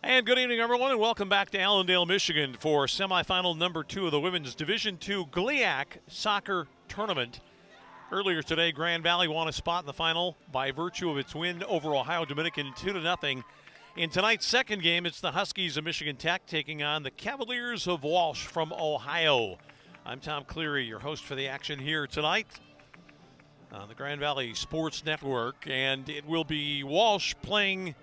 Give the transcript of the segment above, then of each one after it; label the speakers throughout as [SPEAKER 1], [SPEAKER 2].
[SPEAKER 1] And good evening, everyone, and welcome back to Allendale, Michigan for semifinal number 2 of the Women's Division II GLIAC Soccer Tournament. Earlier today, Grand Valley won a spot in the final by virtue of its win over Ohio Dominican 2-0. In tonight's second game, it's the Huskies of Michigan Tech taking on the Cavaliers of Walsh from Ohio. I'm Tom Cleary, your host for the action here tonight on the Grand Valley Sports Network, and it will be Walsh playing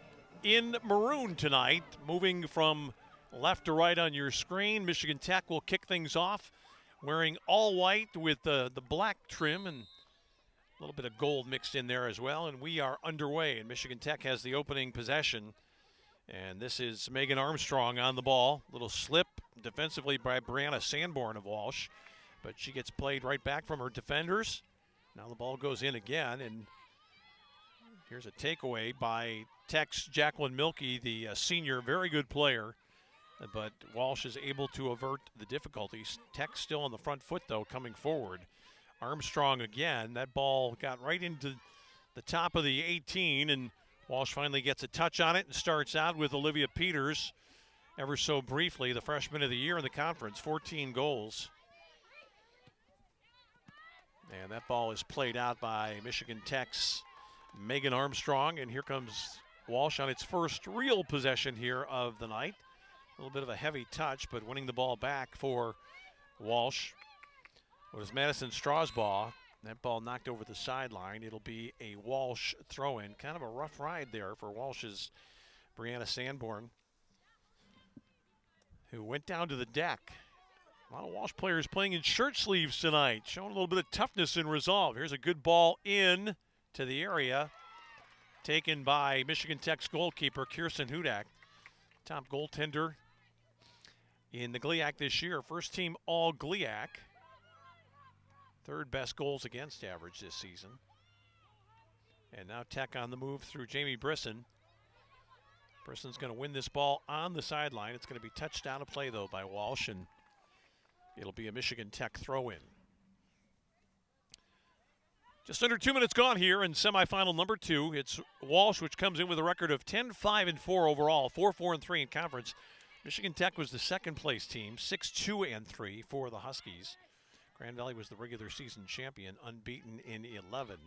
[SPEAKER 1] in maroon tonight. Moving from left to right on your screen, Michigan Tech will kick things off wearing all white with the black trim and a little bit of gold mixed in there as well. And we are underway, and Michigan Tech has the opening possession. And this is Megan Armstrong on the ball. Little slip defensively by Brianna Sanborn of Walsh, but she gets played right back from her defenders. Now the ball goes in again, and here's a takeaway by Tech's Jacqueline Milkey, the senior, very good player. But Walsh is able to avert the difficulties. Tech still on the front foot, though, coming forward. Armstrong again. That ball got right into the top of the 18, and Walsh finally gets a touch on it and starts out with Olivia Peters, ever so briefly, the freshman of the year in the conference, 14 goals. And that ball is played out by Michigan Tech's Megan Armstrong, and here comes Walsh on its first real possession here of the night. A little bit of a heavy touch, but winning the ball back for Walsh was Madison Strasbaugh. That ball knocked over the sideline. It'll be a Walsh throw-in. Kind of a rough ride there for Walsh's Brianna Sanborn, who went down to the deck. A lot of Walsh players playing in shirt sleeves tonight, showing a little bit of toughness and resolve. Here's a good ball in to the area, taken by Michigan Tech's goalkeeper, Kirsten Hudak. Top goaltender in the GLIAC this year. First team all GLIAC. Third best goals against average this season. And now Tech on the move through Jamie Brisson. Brisson's going to win this ball on the sideline. It's going to be touched out of play, though, by Walsh, and it'll be a Michigan Tech throw-in. Just under 2 minutes gone here in semifinal number 2. It's Walsh, which comes in with a record of 10-5-4 overall, 4-4-3 in conference. Michigan Tech was the second place team, 6-2-3 for the Huskies. Grand Valley was the regular season champion, unbeaten in 11.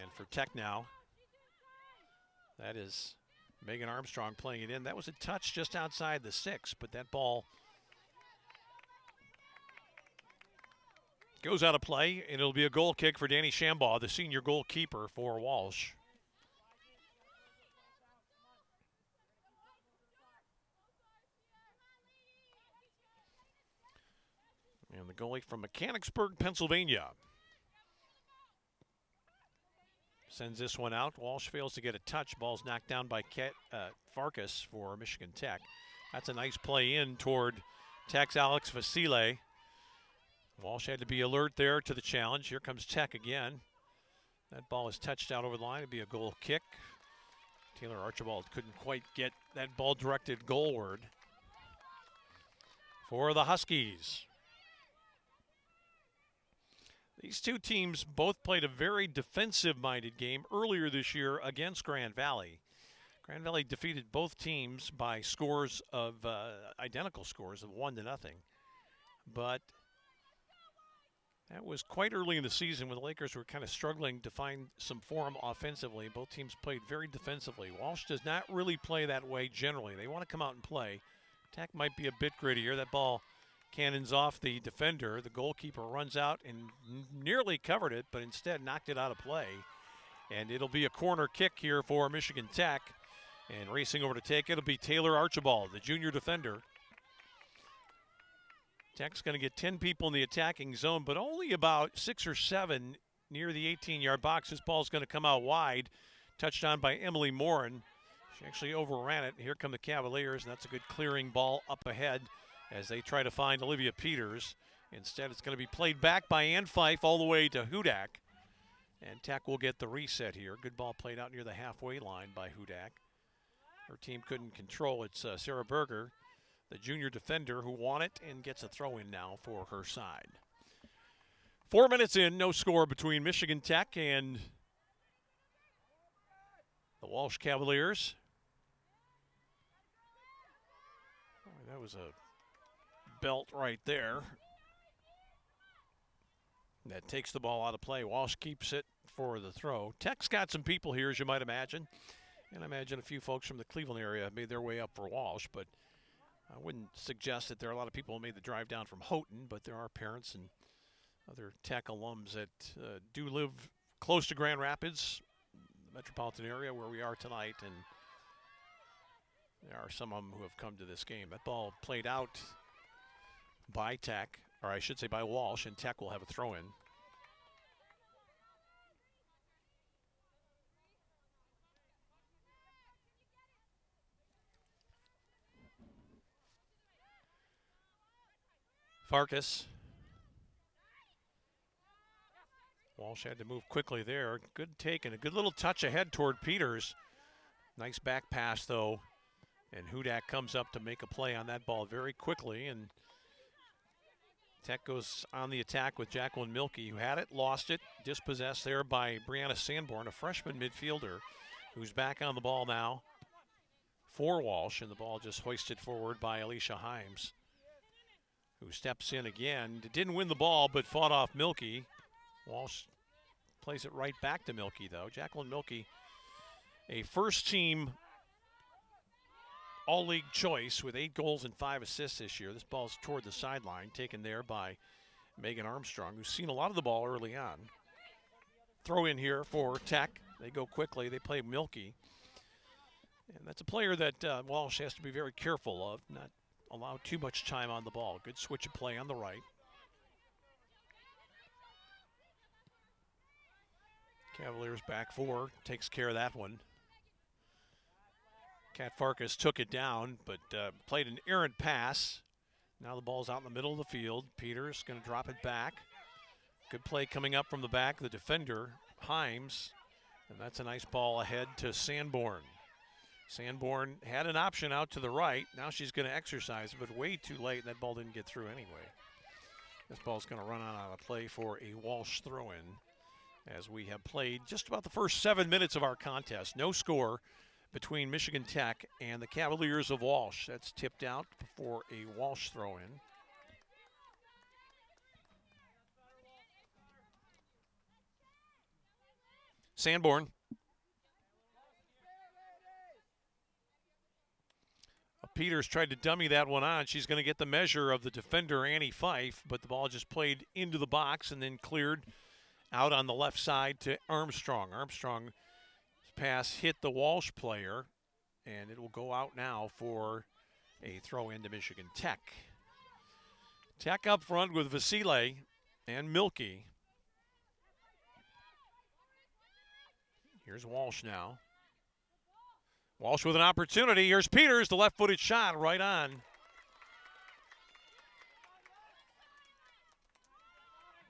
[SPEAKER 1] And for Tech now, that is Megan Armstrong playing it in. That was a touch just outside the 6, but that ball goes out of play, and it'll be a goal kick for Danny Shambaugh, the senior goalkeeper for Walsh. And the goalie from Mechanicsburg, Pennsylvania, sends this one out. Walsh fails to get a touch. Ball's knocked down by Farkas for Michigan Tech. That's a nice play in toward Tech's Alex Vasile. Walsh had to be alert there to the challenge. Here comes Tech again. That ball is touched out over the line. It'd be a goal kick. Taylor Archibald couldn't quite get that ball directed goalward for the Huskies. These two teams both played a very defensive-minded game earlier this year against Grand Valley. Grand Valley defeated both teams by scores of identical scores of 1-0. But that was quite early in the season when the Lakers were kind of struggling to find some form offensively. Both teams played very defensively. Walsh does not really play that way generally. They want to come out and play. Tech might be a bit grittier. That ball cannons off the defender. The goalkeeper runs out and nearly covered it, but instead knocked it out of play. And it'll be a corner kick here for Michigan Tech. And racing over to take it will be Taylor Archibald, the junior defender. Tech's going to get 10 people in the attacking zone, but only about 6 or 7 near the 18-yard box. This ball's going to come out wide. Touched on by Emily Morin. She actually overran it. Here come the Cavaliers, and that's a good clearing ball up ahead as they try to find Olivia Peters. Instead, it's going to be played back by Ann Fife all the way to Hudak. And Tech will get the reset here. Good ball played out near the halfway line by Hudak. Her team couldn't control. It's Sarah Berger, the junior defender, who won it and gets a throw-in now for her side. 4 minutes in, no score between Michigan Tech and The Walsh Cavaliers. Boy, that was a belt right there. That takes the ball out of play. Walsh keeps it for the throw. Tech's got some people here, as you might imagine. And I imagine a few folks from the Cleveland area made their way up for Walsh, but I wouldn't suggest that there are a lot of people who made the drive down from Houghton, but there are parents and other Tech alums that do live close to Grand Rapids, the metropolitan area where we are tonight, and there are some of them who have come to this game. That ball played out by Tech, or I should say by Walsh, and Tech will have a throw-in. Farkas. Walsh had to move quickly there. Good take and a good little touch ahead toward Peters. Nice back pass, though. And Hudak comes up to make a play on that ball very quickly. And Tech goes on the attack with Jacqueline Milkey, who had it, lost it, dispossessed there by Brianna Sanborn, a freshman midfielder who's back on the ball now for Walsh. And the ball just hoisted forward by Alicia Himes, who steps in again. Didn't win the ball, but fought off Milkey. Walsh plays it right back to Milkey, though. Jacqueline Milkey, a first-team all-league choice with 8 goals and 5 assists this year. This ball's toward the sideline, taken there by Megan Armstrong, who's seen a lot of the ball early on. Throw in here for Tech. They go quickly. They play Milkey. And that's a player that Walsh has to be very careful of, not allow too much time on the ball. Good switch of play on the right. Cavaliers back 4, takes care of that one. Kat Farkas took it down, but played an errant pass. Now the ball's out in the middle of the field. Peters going to drop it back. Good play coming up from the back. The defender, Himes. And that's a nice ball ahead to Sanborn. Sanborn had an option out to the right. Now she's going to exercise, but way too late, and that ball didn't get through anyway. This ball's going to run out of play for a Walsh throw-in, as we have played just about the first 7 minutes of our contest. No score between Michigan Tech and the Cavaliers of Walsh. That's tipped out before a Walsh throw-in. Sanborn. Peters tried to dummy that one on. She's going to get the measure of the defender, Annie Fife, but the ball just played into the box and then cleared out on the left side to Armstrong. Armstrong's pass hit the Walsh player, and it will go out now for a throw into Michigan Tech. Tech up front with Vasile and Milkey. Here's Walsh now. Walsh with an opportunity. Here's Peters, the left-footed shot right on.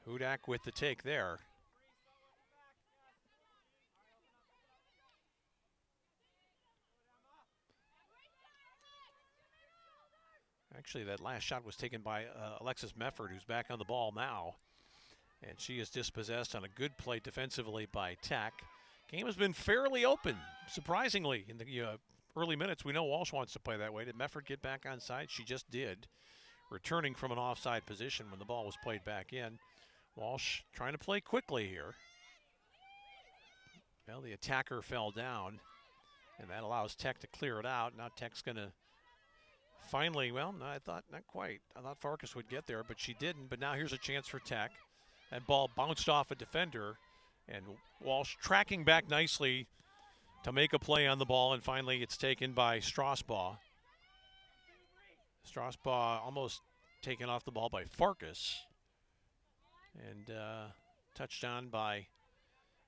[SPEAKER 1] Hudak with the take there. Actually, that last shot was taken by Alexis Mefford, who's back on the ball now. And she is dispossessed on a good play defensively by Tech. Game has been fairly open, surprisingly, in the early minutes. We know Walsh wants to play that way. Did Mefford get back on side? She just did, returning from an offside position when the ball was played back in. Walsh trying to play quickly here. Well, the attacker fell down, and that allows Tech to clear it out. Now Tech's going to finally, well, no, I thought not quite. I thought Farkas would get there, but she didn't. But now here's a chance for Tech. That ball bounced off a defender, and Walsh tracking back nicely to make a play on the ball, and finally it's taken by Strasbaugh. Strasbaugh almost taken off the ball by Farkas, and touched on by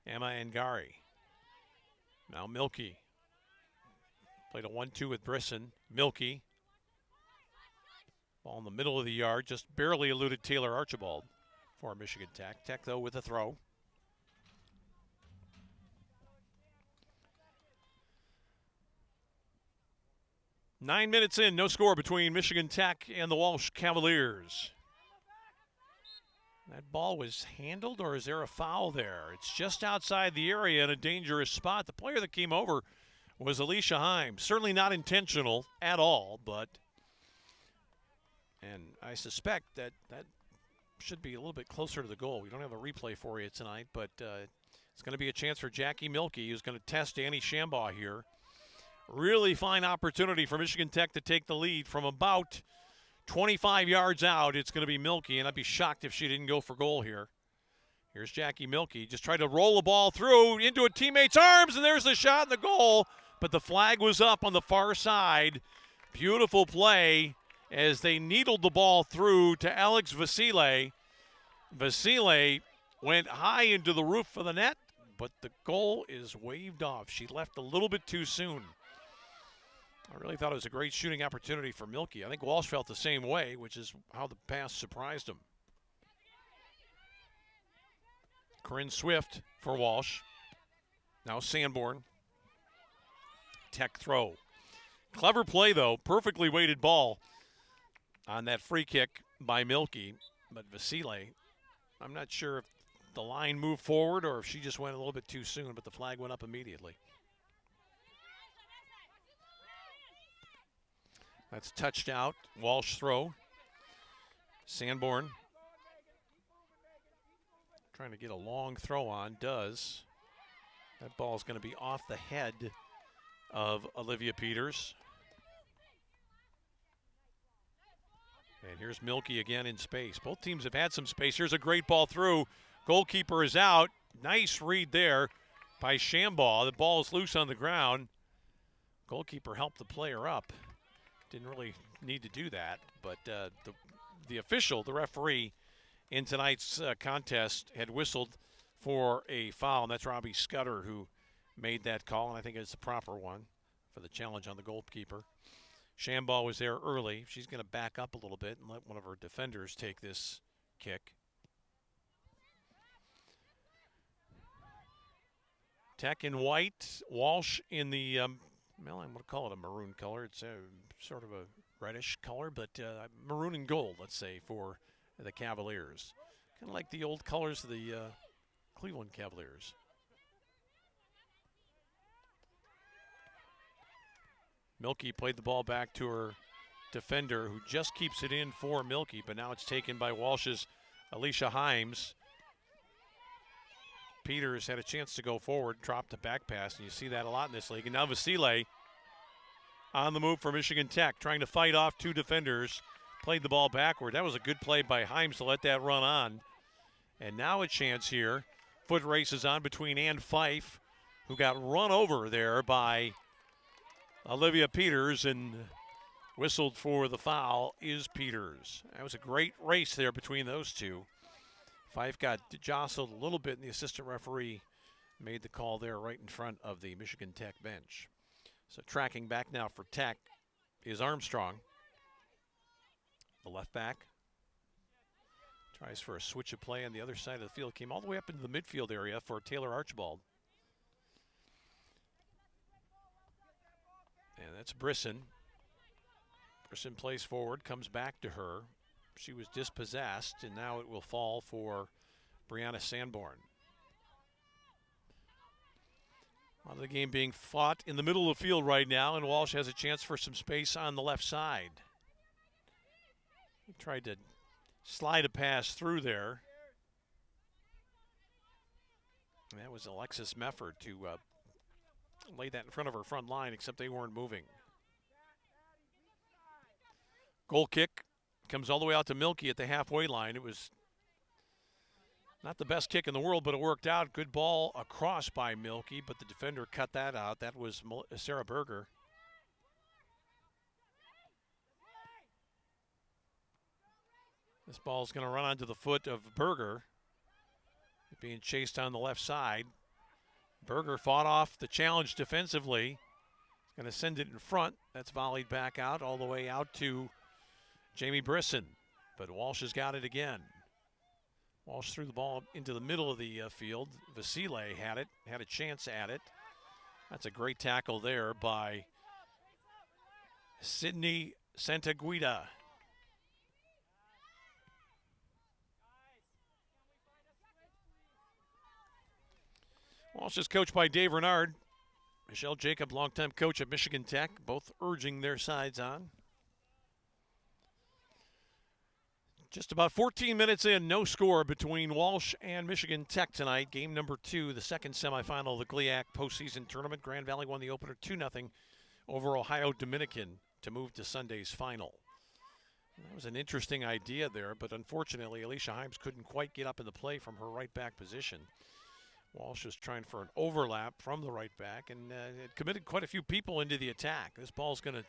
[SPEAKER 1] Emma Angari. Now Milkey played a 1-2 with Brisson. Milkey, ball in the middle of the yard, just barely eluded Taylor Archibald for Michigan Tech. Tech, though, with a throw. Nine minutes in, no score between Michigan Tech and the Walsh Cavaliers. That ball was handled, or is there a foul there? It's just outside the area in a dangerous spot. The player that came over was Alicia Himes. Certainly not intentional at all, and I suspect that should be a little bit closer to the goal. We don't have a replay for you tonight, but it's going to be a chance for Jackie Milkey, who's going to test Annie Shambaugh here. Really fine opportunity for Michigan Tech to take the lead from about 25 yards out. It's going to be Milkey, and I'd be shocked if she didn't go for goal here. Here's Jackie Milkey, just tried to roll the ball through into a teammate's arms, and there's the shot and the goal, but the flag was up on the far side. Beautiful play as they needled the ball through to Alex Vasile. Vasile went high into the roof of the net, but the goal is waved off. She left a little bit too soon. I really thought it was a great shooting opportunity for Milkey. I think Walsh felt the same way, which is how the pass surprised him. Corinne Swift for Walsh. Now Sanborn. Tech throw. Clever play, though. Perfectly weighted ball on that free kick by Milkey. But Vasile, I'm not sure if the line moved forward or if she just went a little bit too soon, but the flag went up immediately. That's touched out. Walsh throw. Sanborn trying to get a long throw on. Does. That ball is going to be off the head of Olivia Peters. And here's Milkey again in space. Both teams have had some space. Here's a great ball through. Goalkeeper is out. Nice read there by Shambaugh. The ball is loose on the ground. Goalkeeper helped the player up. Didn't really need to do that, but the official, the referee in tonight's contest, had whistled for a foul, and that's Robbie Scudder who made that call, and I think it's the proper one for the challenge on the goalkeeper. Shambaugh was there early. She's going to back up a little bit and let one of her defenders take this kick. Tech in white, Walsh in the well, I'm going to call it a maroon color. It's a sort of a reddish color, but maroon and gold, let's say, for the Cavaliers. Kind of like the old colors of the Cleveland Cavaliers. Milkey played the ball back to her defender, who just keeps it in for Milkey, but now it's taken by Walsh's Alicia Himes. Peters had a chance to go forward, dropped the back pass, and you see that a lot in this league. And now Vasile on the move for Michigan Tech, trying to fight off two defenders, played the ball backward. That was a good play by Himes to let that run on. And now a chance here. Foot races on between Ann Fife, who got run over there by Olivia Peters, and whistled for the foul is Peters. That was a great race there between those two. Fife got jostled a little bit, and the assistant referee made the call there right in front of the Michigan Tech bench. So tracking back now for Tech is Armstrong. The left back tries for a switch of play on the other side of the field. Came all the way up into the midfield area for Taylor Archibald. And that's Brisson. Brisson plays forward, comes back to her. She was dispossessed, and now it will fall for Brianna Sanborn. A lot of the game being fought in the middle of the field right now, and Walsh has a chance for some space on the left side. He tried to slide a pass through there. And that was Alexis Mefford to lay that in front of her front line, except they weren't moving. Goal kick comes all the way out to Milkey at the halfway line. It was not the best kick in the world, but it worked out. Good ball across by Milkey, but the defender cut that out. That was Sarah Berger. This ball is going to run onto the foot of Berger, being chased on the left side. Berger fought off the challenge defensively. Going to send it in front. That's volleyed back out, all the way out to Jamie Brisson. But Walsh has got it again. Walsh threw the ball into the middle of the field. Vasile had it, had a chance at it. That's a great tackle there by Sydney Santaguida. Walsh is coached by Dave Renard. Michelle Jacob, longtime coach at Michigan Tech, both urging their sides on. Just about 14 minutes in, no score between Walsh and Michigan Tech tonight. Game number 2, the second semifinal of the GLIAC postseason tournament. Grand Valley won the opener 2-0 over Ohio Dominican to move to Sunday's final. That was an interesting idea there, but unfortunately, Alicia Himes couldn't quite get up in the play from her right back position. Walsh was trying for an overlap from the right back, and it committed quite a few people into the attack. This ball's going to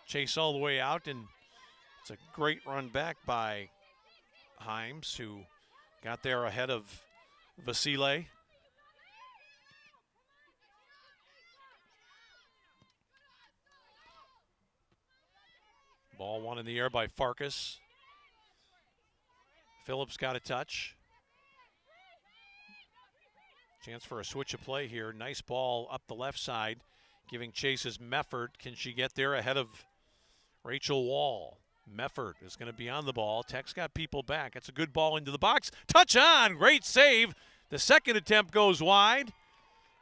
[SPEAKER 1] chase all the way out, and it's a great run back by Himes, who got there ahead of Vasile. Ball won in the air by Farkas. Phillips got a touch. Chance for a switch of play here. Nice ball up the left side, giving chases Meffert. Can she get there ahead of Rachel Wall? Meffert is going to be on the ball. Tech's got people back. It's a good ball into the box. Touch on. Great save. The second attempt goes wide.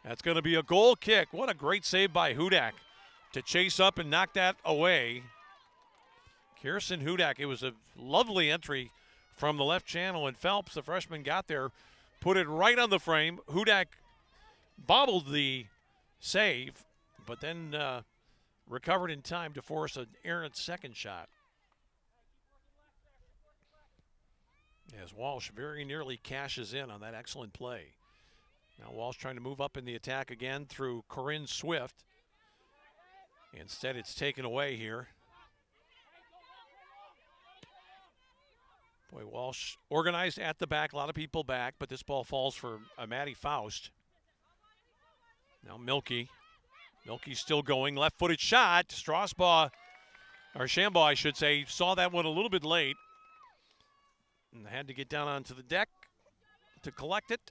[SPEAKER 1] That's going to be a goal kick. What a great save by Hudak to chase up and knock that away. Kirsten Hudak. It was a lovely entry from the left channel, and Phelps, the freshman, got there, put it right on the frame. Hudak bobbled the save, but then recovered in time to force an errant second shot. As Walsh very nearly cashes in on that excellent play. Now Walsh trying to move up in the attack again through Corinne Swift. Instead, it's taken away here. Boy, Walsh organized at the back, a lot of people back, but this ball falls for Maddie Faust. Now Milky. Milky's still going, left-footed shot. Strasbaugh, or Shambaugh, I should say, saw that one a little bit late and had to get down onto the deck to collect it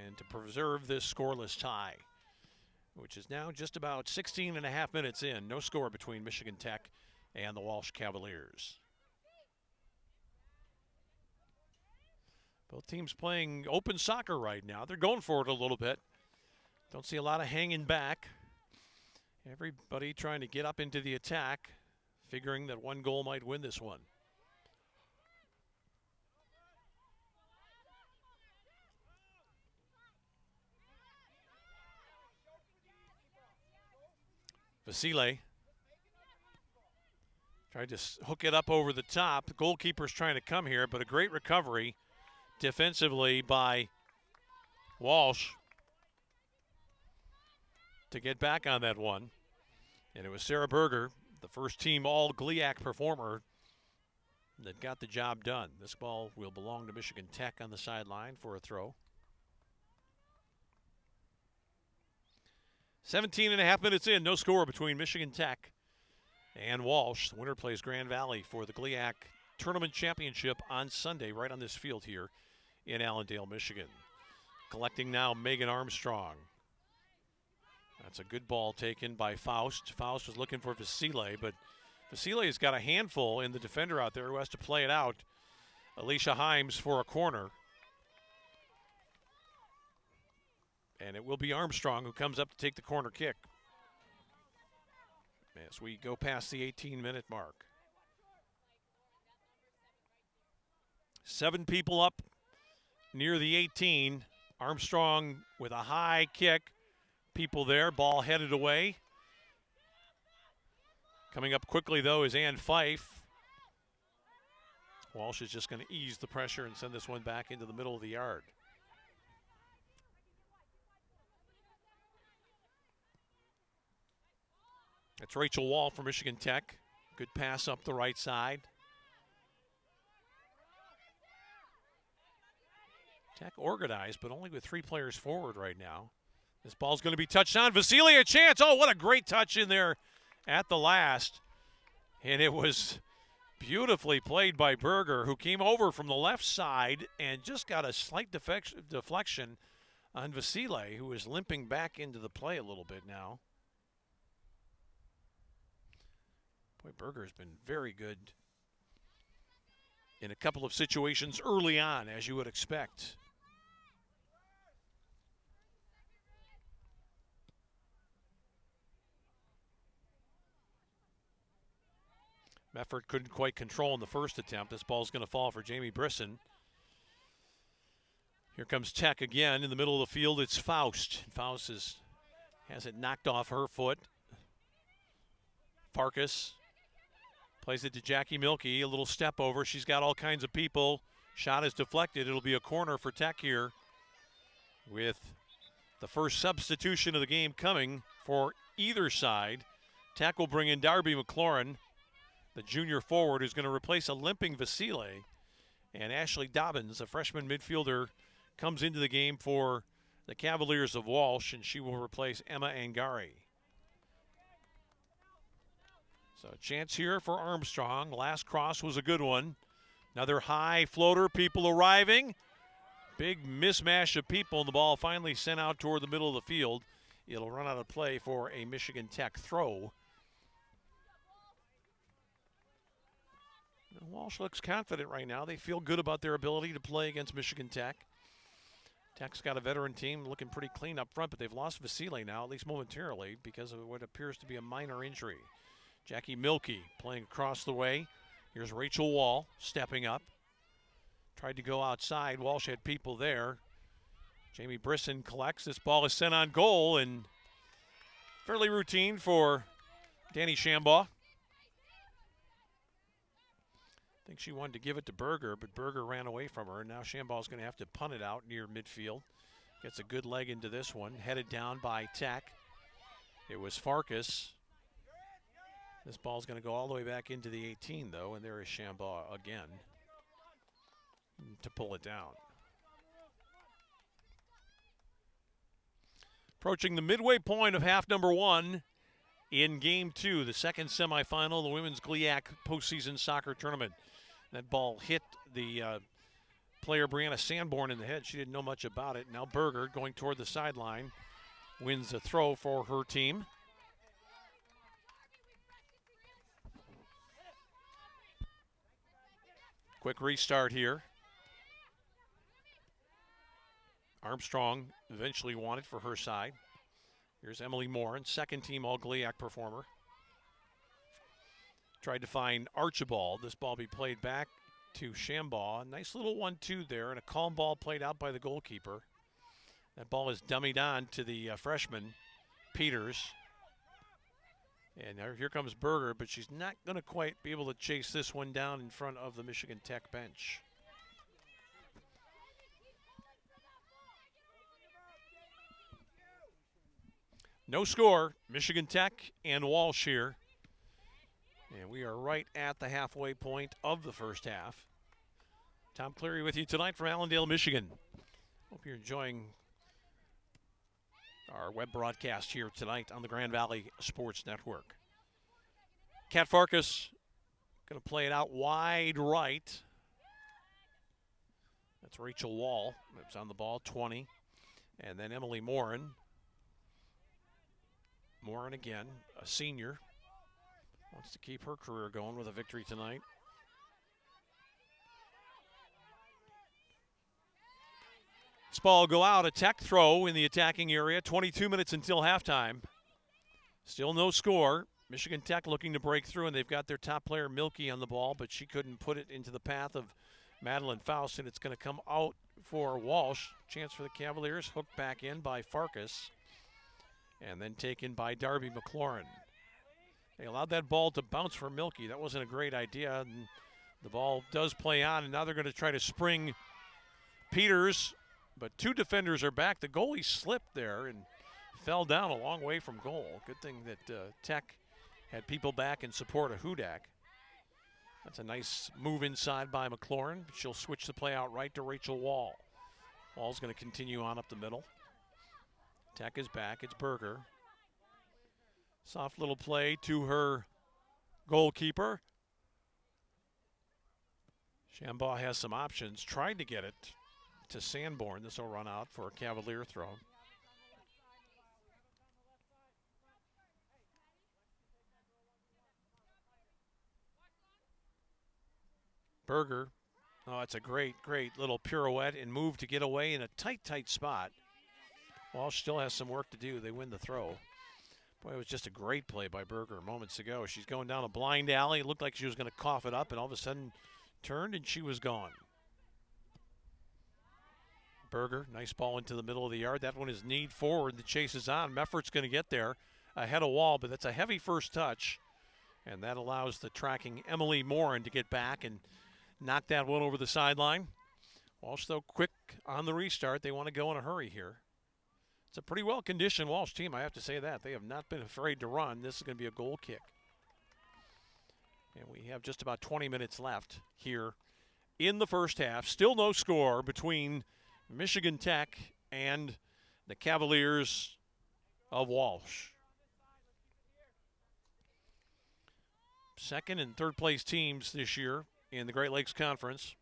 [SPEAKER 1] and to preserve this scoreless tie, which is now just about 16 and a half minutes in. No score between Michigan Tech and the Walsh Cavaliers. Both teams playing open soccer right now. They're going for it a little bit. Don't see a lot of hanging back. Everybody trying to get up into the attack, figuring that one goal might win this one. Vasile tried to hook it up over the top. The goalkeeper's trying to come here, but a great recovery defensively by Walsh to get back on that one. And it was Sarah Berger, the first team all GLIAC performer, that got the job done. This ball will belong to Michigan Tech on the sideline for a throw. 17 and a half minutes in, no score between Michigan Tech and Walsh. The winner plays Grand Valley for the GLIAC Tournament Championship on Sunday, right on this field here in Allendale, Michigan. Collecting now Megan Armstrong. That's a good ball taken by Faust. Faust was looking for Vasile, but Vasile has got a handful in the defender out there who has to play it out. Alicia Himes for a corner. And it will be Armstrong who comes up to take the corner kick as we go past the 18-minute mark. 7 people up near the 18. Armstrong with a high kick. People there, ball headed away. Coming up quickly, though, is Ann Fife. Walsh is just going to ease the pressure and send this one back into the middle of the yard. That's Rachel Wall for Michigan Tech. Good pass up the right side. Tech organized, but only with 3 players forward right now. This ball's going to be touched on. Vasile, a chance. Oh, what a great touch in there at the last. And it was beautifully played by Berger, who came over from the left side and just got a slight deflection on Vasile, who is limping back into the play a little bit now. Boy, Berger's been very good in a couple of situations early on, as you would expect. Meffert couldn't quite control in the first attempt. This ball's going to fall for Jamie Brisson. Here comes Tech again in the middle of the field. It's Faust. Faust has it knocked off her foot. Farkas plays it to Jackie Milkey. A little step over. She's got all kinds of people. Shot is deflected. It'll be a corner for Tech here, with the first substitution of the game coming for either side. Tech will bring in Darby McLaurin, the junior forward, who's going to replace a limping Vasile. And Ashley Dobbins, a freshman midfielder, comes into the game for the Cavaliers of Walsh, and she will replace Emma Angari. So a chance here for Armstrong. Last cross was a good one. Another high floater, people arriving. Big mismatch of people, and the ball finally sent out toward the middle of the field. It'll run out of play for a Michigan Tech throw. Walsh looks confident right now. They feel good about their ability to play against Michigan Tech. Tech's got a veteran team looking pretty clean up front, but they've lost Vasile now, at least momentarily, because of what appears to be a minor injury. Jackie Milkey playing across the way. Here's Rachel Wall stepping up. Tried to go outside. Walsh had people there. Jamie Brisson collects. This ball is sent on goal, and fairly routine for Danny Shambaugh. I think she wanted to give it to Berger, but Berger ran away from her. And now Shambaugh's going to have to punt it out near midfield. Gets a good leg into this one. Headed down by Tech. It was Farkas. This ball's going to go all the way back into the 18, though, and there is Shambaugh again to pull it down. Approaching the midway point of half number one in game two, the second semifinal of the Women's GLIAC Postseason Soccer Tournament. That ball hit the player Brianna Sanborn in the head. She didn't know much about it. Now Berger, going toward the sideline, wins a throw for her team. Quick restart here. Armstrong eventually won it for her side. Here's Emily Morin, second team All-GLIAC performer. Tried to find Archibald. This ball be played back to Shambaugh. Nice little 1-2 there, and a calm ball played out by the goalkeeper. That ball is dummied on to the freshman, Peters. And here comes Berger, but she's not going to quite be able to chase this one down in front of the Michigan Tech bench. No score, Michigan Tech and Walsh here. And we are right at the halfway point of the first half. Tom Cleary with you tonight from Allendale, Michigan. Hope you're enjoying our web broadcast here tonight on the Grand Valley Sports Network. Kat Farkas going to play it out wide right. That's Rachel Wall. It's on the ball, 20. And then Emily Morin. Morin again, a senior. Wants to keep her career going with a victory tonight. This ball will go out, a Tech throw in the attacking area. 22 minutes until halftime. Still no score. Michigan Tech looking to break through, and they've got their top player Milkey on the ball, but she couldn't put it into the path of Madeline Faust, and it's going to come out for Walsh. Chance for the Cavaliers, hooked back in by Farkas, and then taken by Darby McLaurin. They allowed that ball to bounce for Milkey. That wasn't a great idea, and the ball does play on, and now they're going to try to spring Peters, but two defenders are back. The goalie slipped there and fell down a long way from goal. Good thing that Tech had people back in support of Hudak. That's a nice move inside by McLaurin. She'll switch the play out right to Rachel Wall. Wall's going to continue on up the middle. Tech is back. It's Berger. Soft little play to her goalkeeper. Shambaugh has some options. Tried to get it to Sanborn. This will run out for a Cavalier throw. Berger. Oh, it's a great, great little pirouette and move to get away in a tight, tight spot. Walsh still has some work to do. They win the throw. Boy, it was just a great play by Berger moments ago. She's going down a blind alley. It looked like she was going to cough it up, and all of a sudden turned, and she was gone. Berger, nice ball into the middle of the yard. That one is kneed forward. The chase is on. Meffert's going to get there ahead of Wall, but that's a heavy first touch, and that allows the tracking Emily Morin to get back and knock that one over the sideline. Walsh, though, quick on the restart. They want to go in a hurry here. It's a pretty well-conditioned Walsh team, I have to say that. They have not been afraid to run. This is going to be a goal kick. And we have just about 20 minutes left here in the first half. Still no score between Michigan Tech and the Cavaliers of Walsh. Second and third place teams this year in the Great Lakes Conference.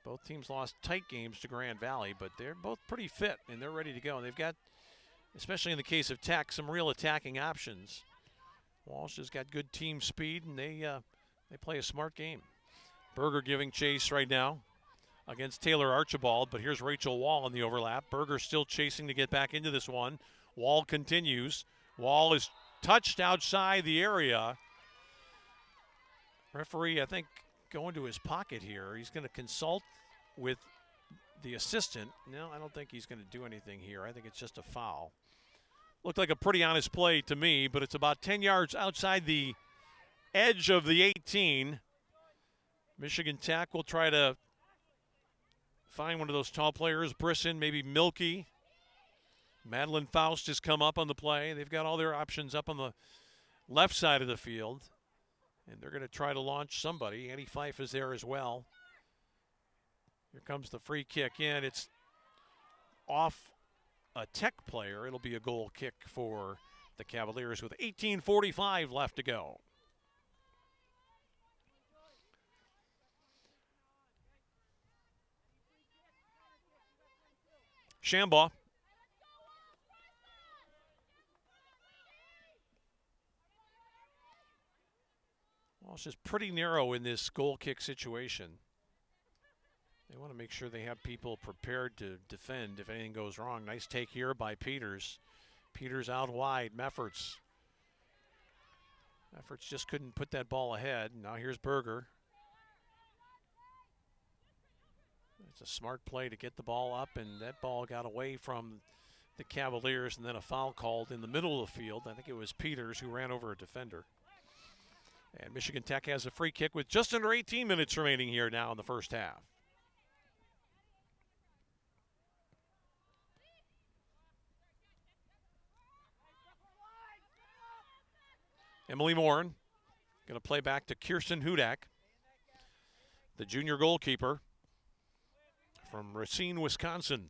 [SPEAKER 1] Both teams lost tight games to Grand Valley, but they're both pretty fit and they're ready to go. They've got, especially in the case of Tech, some real attacking options. Walsh has got good team speed, and they play a smart game. Berger giving chase right now against Taylor Archibald, but here's Rachel Wall in the overlap. Berger still chasing to get back into this one. Wall continues. Wall is touched outside the area. Referee, I think, going to his pocket here. He's going to consult with the assistant. No, I don't think he's going to do anything here. I think it's just a foul. Looked like a pretty honest play to me, but it's about 10 yards outside the edge of the 18. Michigan Tech will try to find one of those tall players. Brisson, maybe Milky. Madeline Faust has come up on the play. They've got all their options up on the left side of the field. And they're going to try to launch somebody. Annie Fife is there as well. Here comes the free kick in. It's off a Tech player. It'll be a goal kick for the Cavaliers with 18:45 left to go. Shambaugh. Walsh is pretty narrow in this goal kick situation. They want to make sure they have people prepared to defend if anything goes wrong. Nice take here by Peters. Peters out wide. Mefferts just couldn't put that ball ahead. Now here's Berger. It's a smart play to get the ball up, and that ball got away from the Cavaliers, and then a foul called in the middle of the field. I think it was Peters who ran over a defender. And Michigan Tech has a free kick with just under 18 minutes remaining here now in the first half. Emily Morin going to play back to Kirsten Hudak, the junior goalkeeper from Racine, Wisconsin.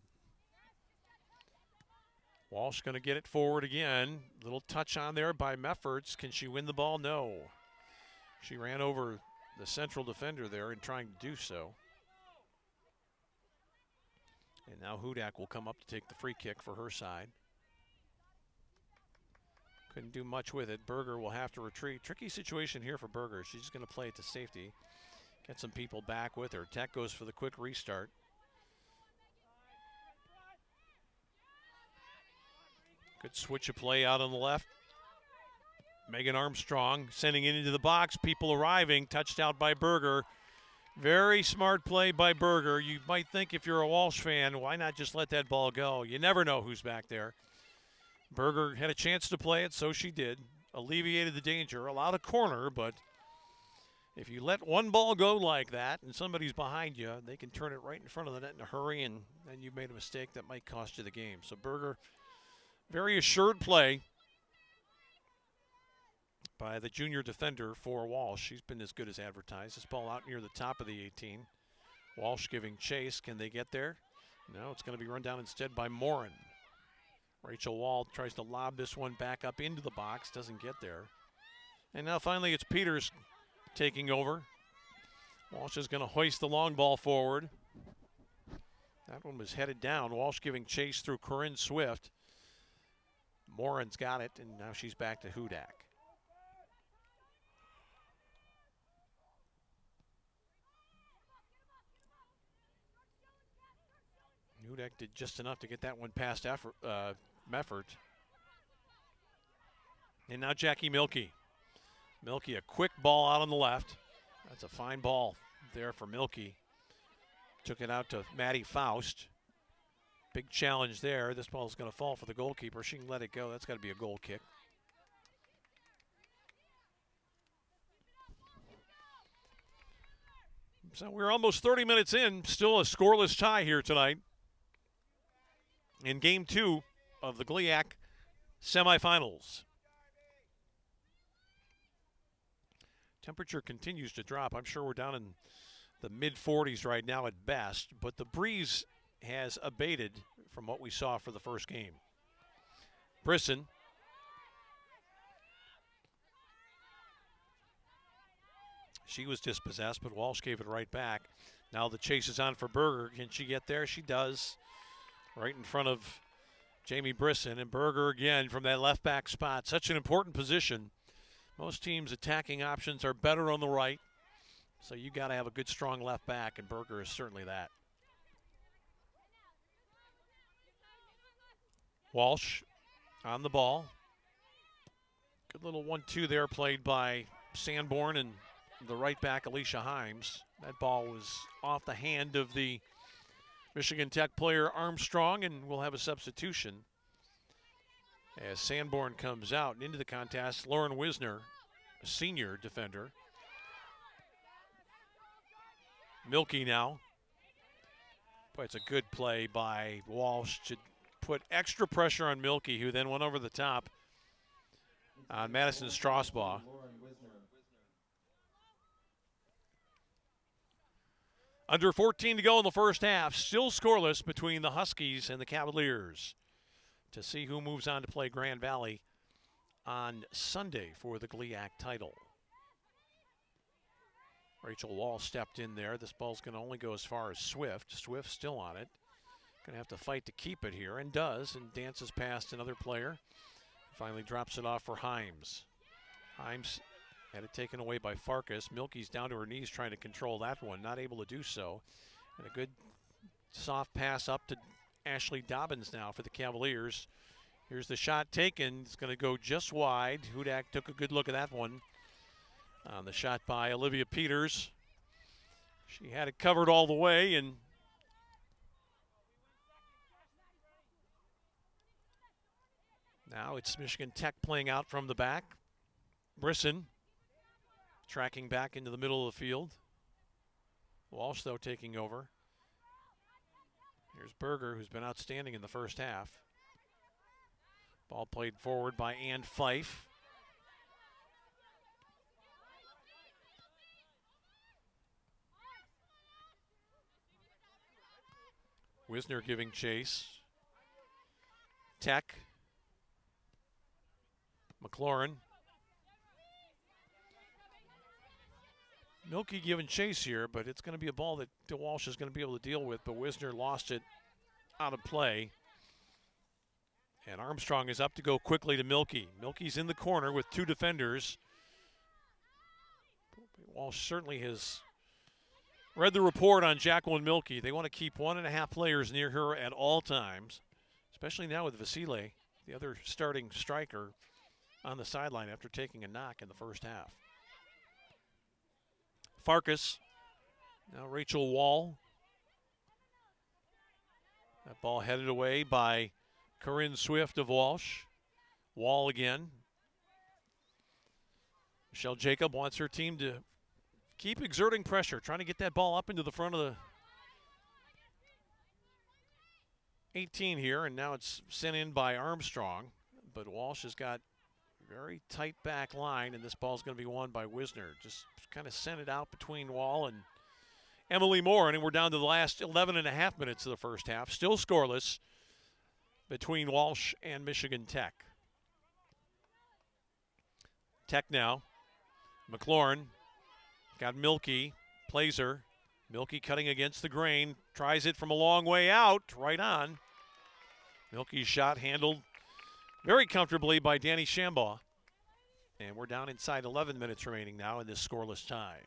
[SPEAKER 1] Walsh going to get it forward again. Little touch on there by Mefferts. Can she win the ball? No. She ran over the central defender there in trying to do so. And now Hudak will come up to take the free kick for her side. Couldn't do much with it. Berger will have to retreat. Tricky situation here for Berger. She's just going to play it to safety. Get some people back with her. Tech goes for the quick restart. Good switch of play out on the left. Megan Armstrong sending it into the box. People arriving. Touched out by Berger. Very smart play by Berger. You might think if you're a Walsh fan, why not just let that ball go? You never know who's back there. Berger had a chance to play it, so she did. Alleviated the danger. Allowed a corner, but if you let one ball go like that and somebody's behind you, they can turn it right in front of the net in a hurry, and then you've made a mistake that might cost you the game. So Berger, very assured play by the junior defender for Walsh. She's been as good as advertised. This ball out near the top of the 18. Walsh giving chase. Can they get there? No, it's going to be run down instead by Morin. Rachel Wall tries to lob this one back up into the box. Doesn't get there. And now finally it's Peters taking over. Walsh is going to hoist the long ball forward. That one was headed down. Walsh giving chase through Corinne Swift. Morin's got it, and now she's back to Hudak. Hudak did just enough to get that one past Meffert. And now Jackie Milky. Milky, a quick ball out on the left. That's a fine ball there for Milky. Took it out to Maddie Faust. Big challenge there. This ball is going to fall for the goalkeeper. She can let it go. That's got to be a goal kick. So we're almost 30 minutes in. Still a scoreless tie here tonight in Game 2 of the GLIAC semifinals. Temperature continues to drop. I'm sure we're down in the mid-40s right now at best, but the breeze has abated from what we saw for the first game. Brisson. She was dispossessed, but Walsh gave it right back. Now the chase is on for Berger. Can she get there? She does. Right in front of Jamie Brisson. And Berger again from that left back spot. Such an important position. Most teams' attacking options are better on the right. So you got to have a good, strong left back, and Berger is certainly that. Walsh on the ball. Good little 1-2 there played by Sanborn and the right back, Alicia Himes. That ball was off the hand of the Michigan Tech player Armstrong, and we'll have a substitution. As Sanborn comes out and into the contest, Lauren Wisner, a senior defender. Milky now. Boy, it's a good play by Walsh to put extra pressure on Milky, who then went over the top on Madison Strasbaugh. Under 14 to go in the first half. Still scoreless between the Huskies and the Cavaliers. To see who moves on to play Grand Valley on Sunday for the GLIAC title. Rachel Wall stepped in there. This ball's going to only go as far as Swift. Swift still on it. Going to have to fight to keep it here, and does, and dances past another player. Finally drops it off for Himes. Himes had it taken away by Farkas. Milky's down to her knees trying to control that one. Not able to do so. And a good soft pass up to Ashley Dobbins now for the Cavaliers. Here's the shot taken. It's going to go just wide. Hudak took a good look at that one. On the shot by Olivia Peters. She had it covered all the way, and now it's Michigan Tech playing out from the back. Brisson tracking back into the middle of the field. Walsh, though, taking over. Here's Berger, who's been outstanding in the first half. Ball played forward by Ann Fife. Wisner giving chase. Tech. McLaurin. Milky giving chase here, but it's going to be a ball that DeWalsh is going to be able to deal with, but Wisner lost it out of play. And Armstrong is up to go quickly to Milky. Milky's in the corner with two defenders. Walsh certainly has read the report on Jacqueline Milky. They want to keep 1.5 players near her at all times, especially now with Vasile, the other starting striker, on the sideline after taking a knock in the first half. Farkas, now Rachel Wall. That ball headed away by Corinne Swift of Walsh. Wall again. Michelle Jacob wants her team to keep exerting pressure, trying to get that ball up into the front of the 18 here, and now it's sent in by Armstrong. But Walsh has got a very tight back line, and this ball's going to be won by Wisner. Just kind of sent it out between Wall and Emily Moore, and we're down to the last 11.5 minutes of the first half. Still scoreless between Walsh and Michigan Tech. Tech now. McLaurin got Milky, plays her. Milky cutting against the grain, tries it from a long way out, right on. Milky's shot handled very comfortably by Danny Shambaugh. And we're down inside 11 minutes remaining now in this scoreless tie.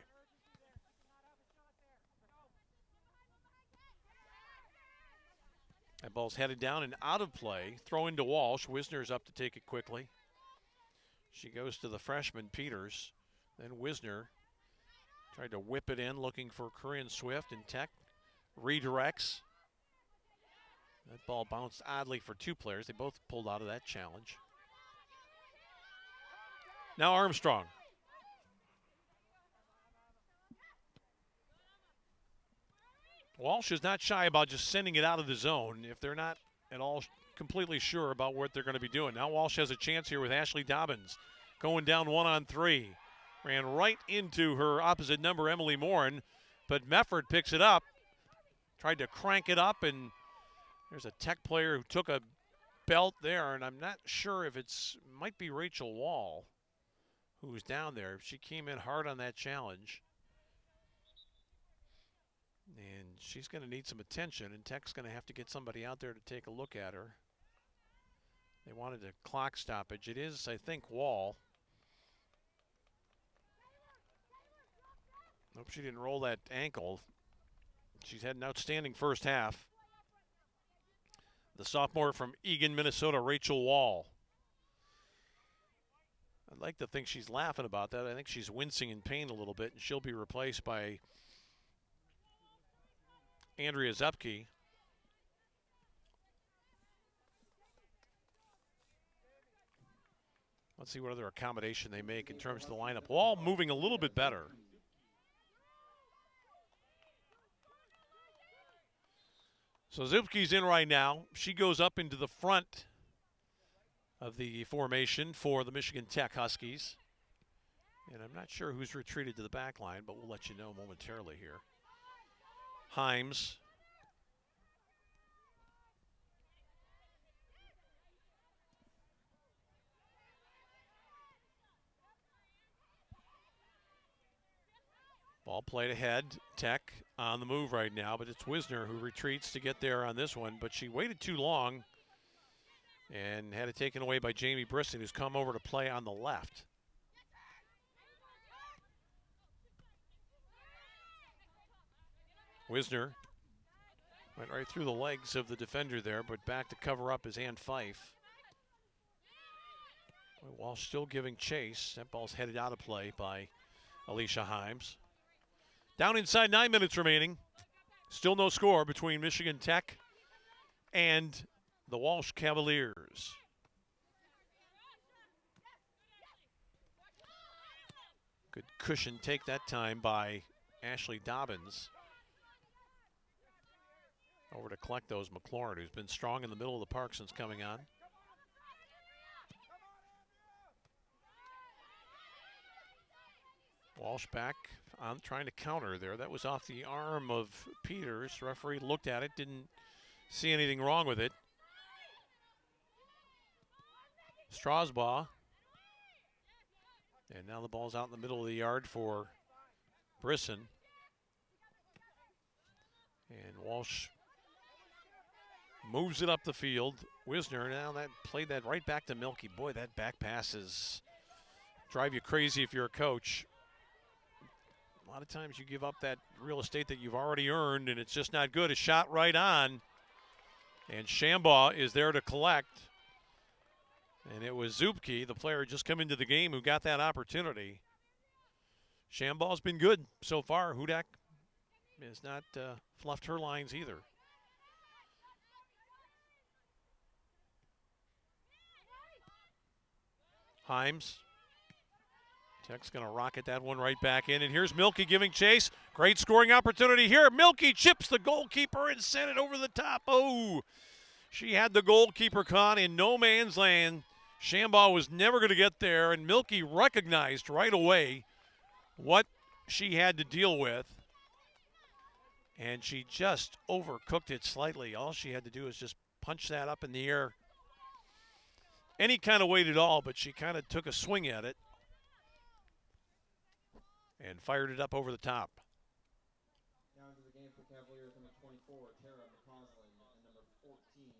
[SPEAKER 1] That ball's headed down and out of play. Throw into Walsh. Wisner's up to take it quickly. She goes to the freshman, Peters. Then Wisner tried to whip it in, looking for Korean Swift, and Tech redirects. That ball bounced oddly for two players. They both pulled out of that challenge. Now Armstrong. Walsh is not shy about just sending it out of the zone if they're not at all completely sure about what they're going to be doing. Now Walsh has a chance here with Ashley Dobbins going down 1-on-3. Ran right into her opposite number, Emily Morin, but Mefford picks it up. Tried to crank it up, and there's a Tech player who took a belt there, and I'm not sure if might be Rachel Wall who's down there. She came in hard on that challenge. And she's going to need some attention, and Tech's going to have to get somebody out there to take a look at her. They wanted a clock stoppage. It is, I think, Wall. Hope she didn't roll that ankle. She's had an outstanding first half. The sophomore from Eagan, Minnesota, Rachel Wall. I'd like to think she's laughing about that. I think she's wincing in pain a little bit, and she'll be replaced by Andrea Zupke. Let's see what other accommodation they make in terms of the lineup. Wall moving a little bit better. So Zupke's in right now. She goes up into the front of the formation for the Michigan Tech Huskies. And I'm not sure who's retreated to the back line, but we'll let you know momentarily here. Himes. Ball played ahead. Tech on the move right now, but it's Wisner who retreats to get there on this one. But she waited too long and had it taken away by Jamie Brisson, who's come over to play on the left. Wisner went right through the legs of the defender there, but back to cover up is Ann Fife. Walsh still giving chase. That ball's headed out of play by Alicia Himes. Down inside, 9 minutes remaining. Still no score between Michigan Tech and the Walsh Cavaliers. Good cushion take that time by Ashley Dobbins. Over to collect those, McLaurin, who's been strong in the middle of the park since coming on. Walsh back on trying to counter there. That was off the arm of Peters. Referee looked at it, didn't see anything wrong with it. Strasbaugh. And now the ball's out in the middle of the yard for Brisson. And Walsh moves it up the field. Wisner now played that right back to Milky. Boy, that back passes drive you crazy if you're a coach. A lot of times you give up that real estate that you've already earned, and it's just not good. A shot right on, and Shambaugh is there to collect. And it was Zupke, the player just come into the game, who got that opportunity. Shambaugh's been good so far. Hudak has not fluffed her lines either. Himes. Tech's going to rocket that one right back in. And here's Milky giving chase. Great scoring opportunity here. Milky chips the goalkeeper and sent it over the top. Oh, she had the goalkeeper caught in no man's land. Shambaugh was never going to get there, and Milky recognized right away what she had to deal with. And she just overcooked it slightly. All she had to do was just punch that up in the air any kind of weight at all, but she kind of took a swing at it and fired it up over the top.
[SPEAKER 2] Now into the game for Cavaliers, number 24, Tara McCausland, and number 14,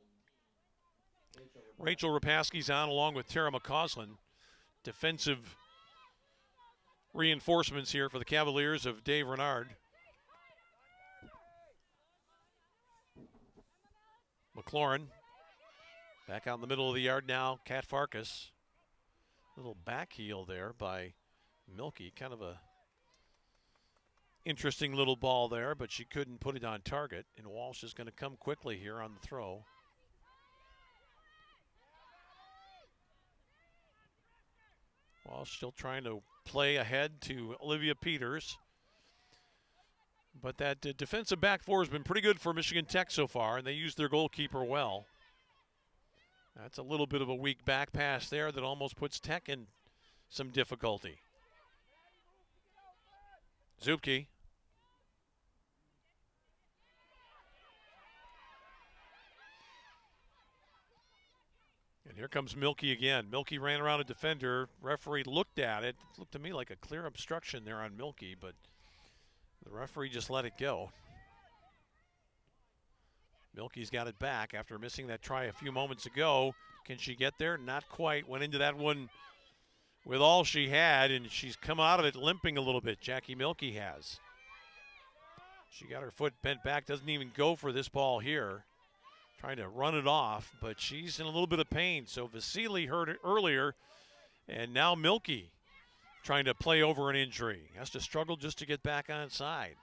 [SPEAKER 1] Rachel Rapaski's on along with Tara McCausland. Defensive reinforcements here for the Cavaliers of Dave Renard. McLaurin back out in the middle of the yard now. Kat Farkas Little back heel there by Milky. Kind of a interesting little ball there, but she couldn't put it on target. And Walsh is going to come quickly here on the throw. Walsh still trying to play ahead to Olivia Peters. But that defensive back four has been pretty good for Michigan Tech so far, and they used their goalkeeper well. That's a little bit of a weak back pass there that almost puts Tech in some difficulty. Zupke. And here comes Milky again. Milky ran around a defender. Referee looked at it. It looked to me like a clear obstruction there on Milky, but the referee just let it go. Milky's got it back after missing that try a few moments ago. Can she get there? Not quite. Went into that one with all she had, and she's come out of it limping a little bit. Jackie Milky has. She got her foot bent back. Doesn't even go for this ball here. Trying to run it off, but she's in a little bit of pain. So Vasily heard it earlier, and now Milky trying to play over an injury. Has to struggle just to get back on side.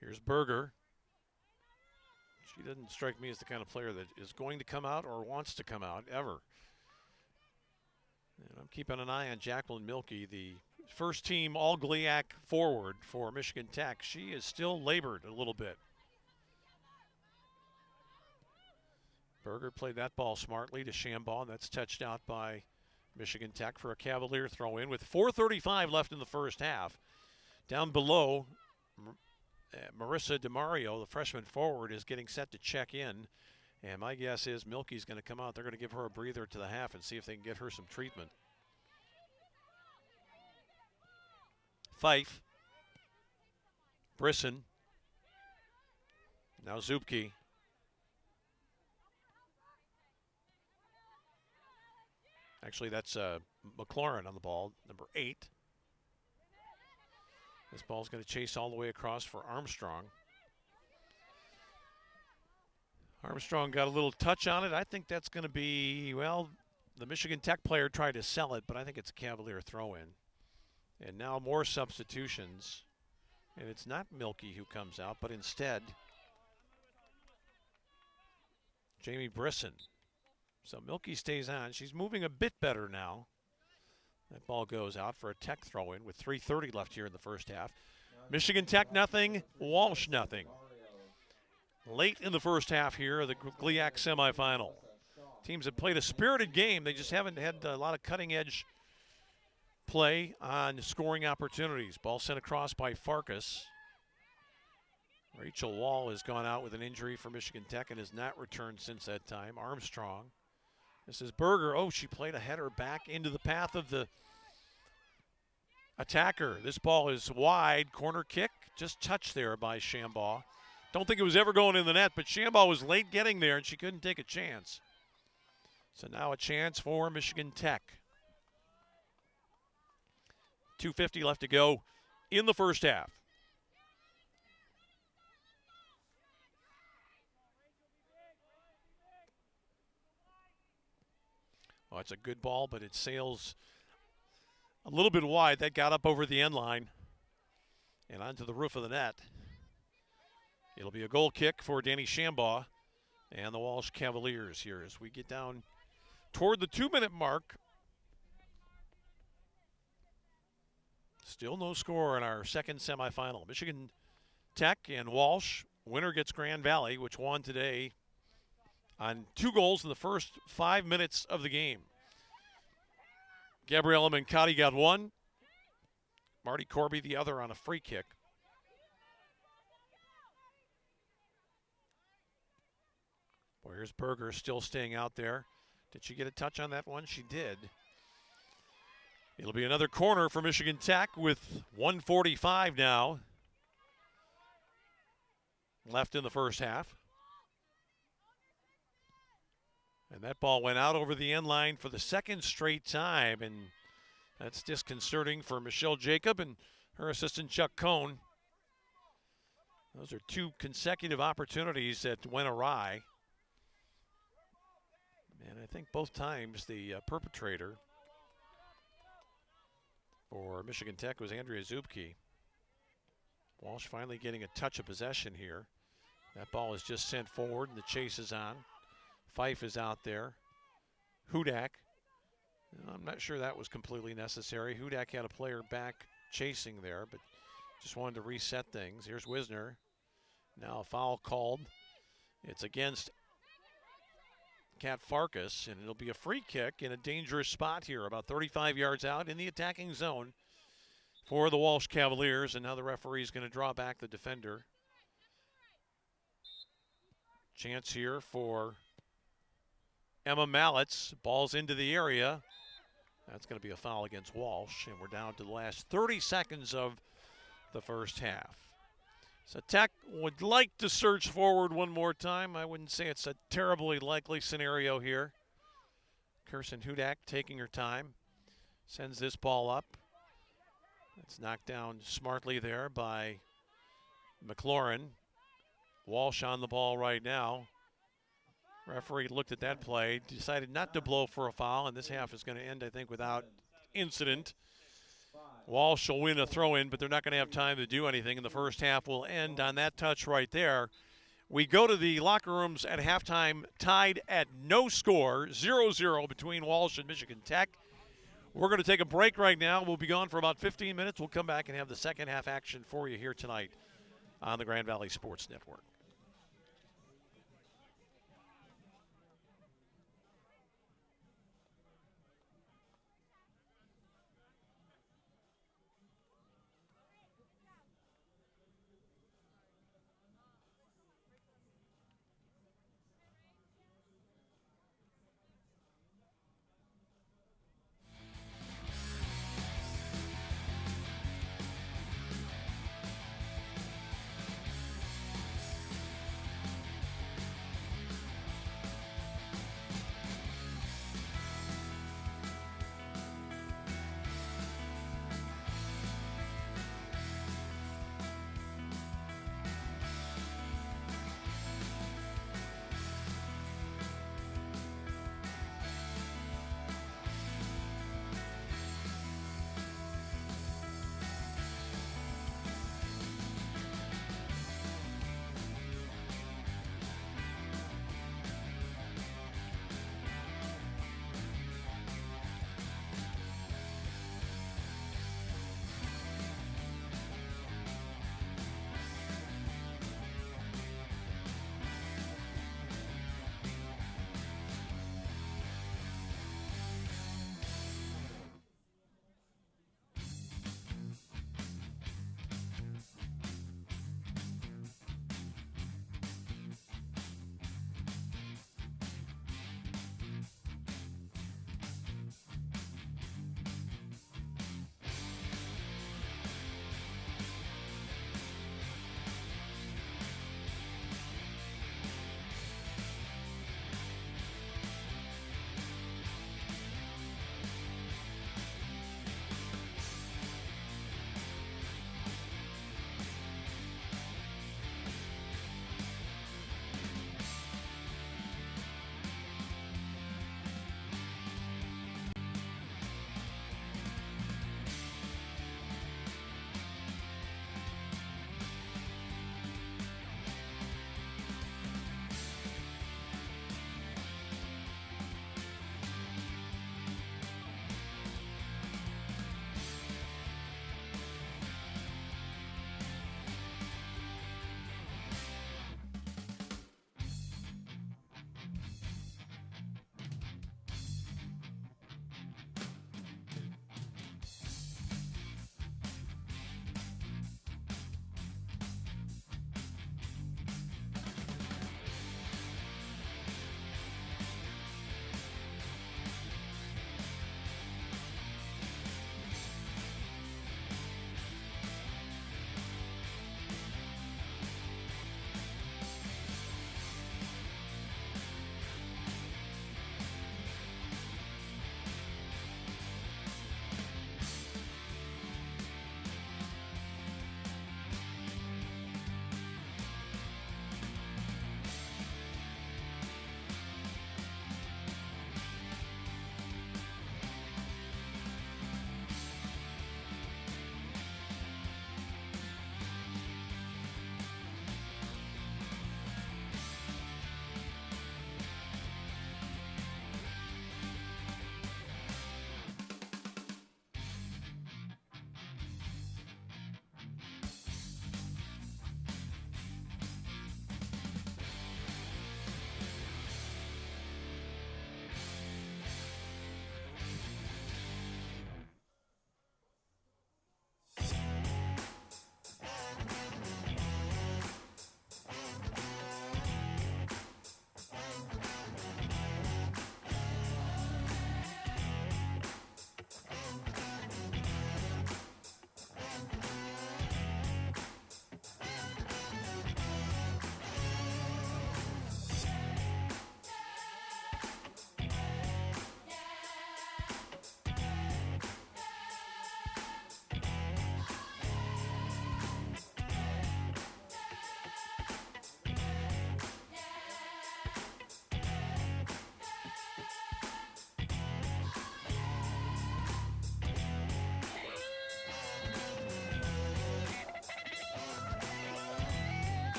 [SPEAKER 1] Here's Berger. She doesn't strike me as the kind of player that is going to come out or wants to come out ever. And I'm keeping an eye on Jacqueline Milky, the first team all GLIAC forward for Michigan Tech. She is still labored a little bit. Berger played that ball smartly to Shambaugh, and that's touched out by Michigan Tech for a Cavalier throw in with 4:35 left in the first half. Down below, Marissa DeMario, the freshman forward, is getting set to check in. And my guess is Milky's going to come out. They're going to give her a breather to the half and see if they can get her some treatment. Fife. Brisson. Now Zupke. Actually, that's McLaurin on the ball, number 8. This ball's going to chase all the way across for Armstrong. Armstrong got a little touch on it. I think that's going to be, well, the Michigan Tech player tried to sell it, but I think it's a Cavalier throw-in. And now more substitutions. And it's not Milky who comes out, but instead Jamie Brisson. So Milky stays on. She's moving a bit better now. That ball goes out for a Tech throw-in with 3:30 left here in the first half. Michigan Tech nothing, Walsh nothing. Late in the first half here of the GLIAC semifinal. Teams have played a spirited game. They just haven't had a lot of cutting-edge play on scoring opportunities. Ball sent across by Farkas. Rachel Wall has gone out with an injury for Michigan Tech and has not returned since that time. Armstrong. This is Berger. Oh, she played a header back into the path of the attacker. This ball is wide. Corner kick. Just touched there by Shambaugh. Don't think it was ever going in the net, but Shambaugh was late getting there and she couldn't take a chance. So now a chance for Michigan Tech. 2:50 left to go in the first half. Oh, it's a good ball, but it sails a little bit wide. That got up over the end line and onto the roof of the net. It'll be a goal kick for Danny Shambaugh and the Walsh Cavaliers here as we get down toward the 2-minute mark. Still no score in our second semifinal. Michigan Tech and Walsh. Winner gets Grand Valley, which won today on 2 goals in the first 5 minutes of the game. Gabriella Mancotti got 1. Marty Corby the other on a free kick. Boy, here's Berger still staying out there. Did she get a touch on that one? She did. It'll be another corner for Michigan Tech with 1:45 now left in the first half. And that ball went out over the end line for the second straight time, and that's disconcerting for Michelle Jacob and her assistant Chuck Cohn. Those are two consecutive opportunities that went awry. And I think both times the perpetrator for Michigan Tech was Andrea Zubke. Walsh finally getting a touch of possession here. That ball is just sent forward and the chase is on. Fife is out there. Hudak. I'm not sure that was completely necessary. Hudak had a player back chasing there, but just wanted to reset things. Here's Wisner. Now a foul called. It's against Kat Farkas, and it'll be a free kick in a dangerous spot here, about 35 yards out in the attacking zone for the Walsh Cavaliers, and now the referee is going to draw back the defender. Chance here for Emma Mallets. Ball's into the area. That's going to be a foul against Walsh, and we're down to the last 30 seconds of the first half. So Tech would like to surge forward one more time. I wouldn't say it's a terribly likely scenario here. Kirsten Hudak taking her time. Sends this ball up. It's knocked down smartly there by McLaurin. Walsh on the ball right now. Referee looked at that play, decided not to blow for a foul, and this half is going to end, I think, without incident. Walsh will win a throw-in, but they're not going to have time to do anything, and the first half will end on that touch right there. We go to the locker rooms at halftime tied at no score, 0-0 between Walsh and Michigan Tech. We're going to take a break right now. We'll be gone for about 15 minutes. We'll come back and have the second half action for you here tonight on the Grand Valley Sports Network.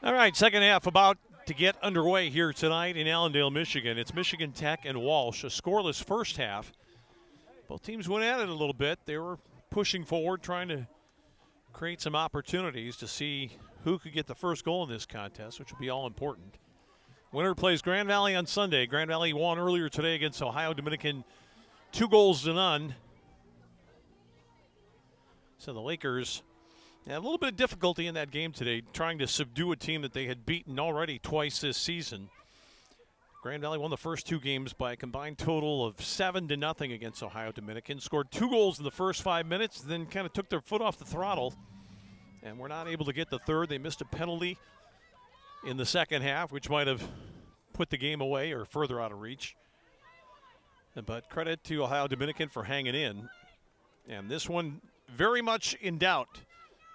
[SPEAKER 1] All right, second half about to get underway here tonight in Allendale, Michigan. It's Michigan Tech and Walsh, a scoreless first half. Both teams went at it a little bit. They were pushing forward, trying to create some opportunities to see who could get the first goal in this contest, which will be all important. Winner plays Grand Valley on Sunday. Grand Valley won earlier today against Ohio Dominican 2-0. So the Lakers had a little bit of difficulty in that game today, trying to subdue a team that they had beaten already twice this season. Grand Valley won the first two games by a combined total of 7-0 against Ohio Dominican. Scored 2 goals in the first 5 minutes, then kind of took their foot off the throttle and were not able to get the third. They missed a penalty in the second half, which might have put the game away or further out of reach. But credit to Ohio Dominican for hanging in. And this one very much in doubt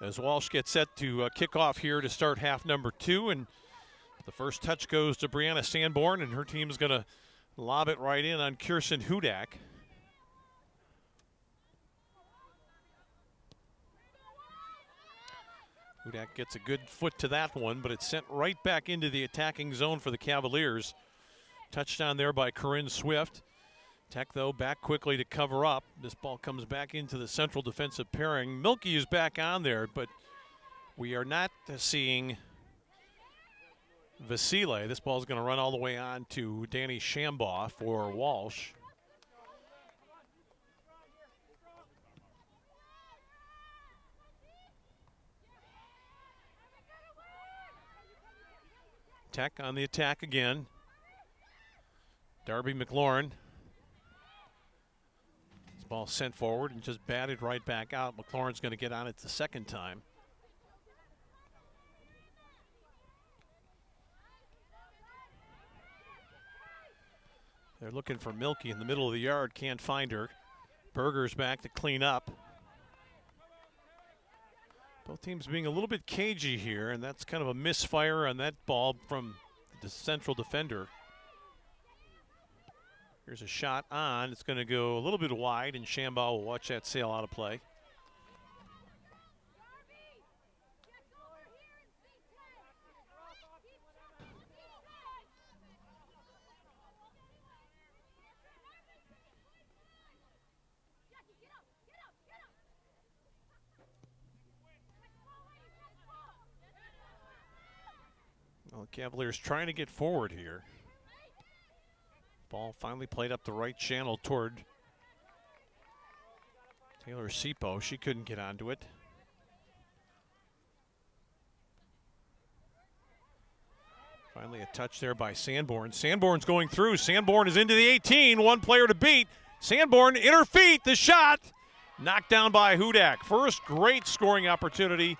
[SPEAKER 1] as Walsh gets set to kick off here to start half number 2. And the first touch goes to Brianna Sanborn, and her team's going to lob it right in on Kirsten Hudak. Hudak gets a good foot to that one, but it's sent right back into the attacking zone for the Cavaliers. Touchdown there by Corinne Swift. Tech, though, back quickly to cover up. This ball comes back into the central defensive pairing. Milky is back on there, but we are not seeing Vasile. This ball is going to run all the way on to Danny Shambaugh for Walsh. Tech on the attack again. Darby McLaurin. This ball sent forward and just batted right back out. McLaurin's going to get on it the second time. They're looking for Milky in the middle of the yard. Can't find her. Berger's back to clean up. Both teams being a little bit cagey here, and that's kind of a misfire on that ball from the central defender. Here's a shot on. It's going to go a little bit wide, and Shambaugh will watch that sail out of play. Well, the Cavaliers trying to get forward here. Ball finally played up the right channel toward Taylor Sipo. She couldn't get onto it. Finally a touch there by Sanborn. Sanborn's going through. Sanborn is into the 18. One player to beat. Sanborn in her feet. The shot knocked down by Hudak. First great scoring opportunity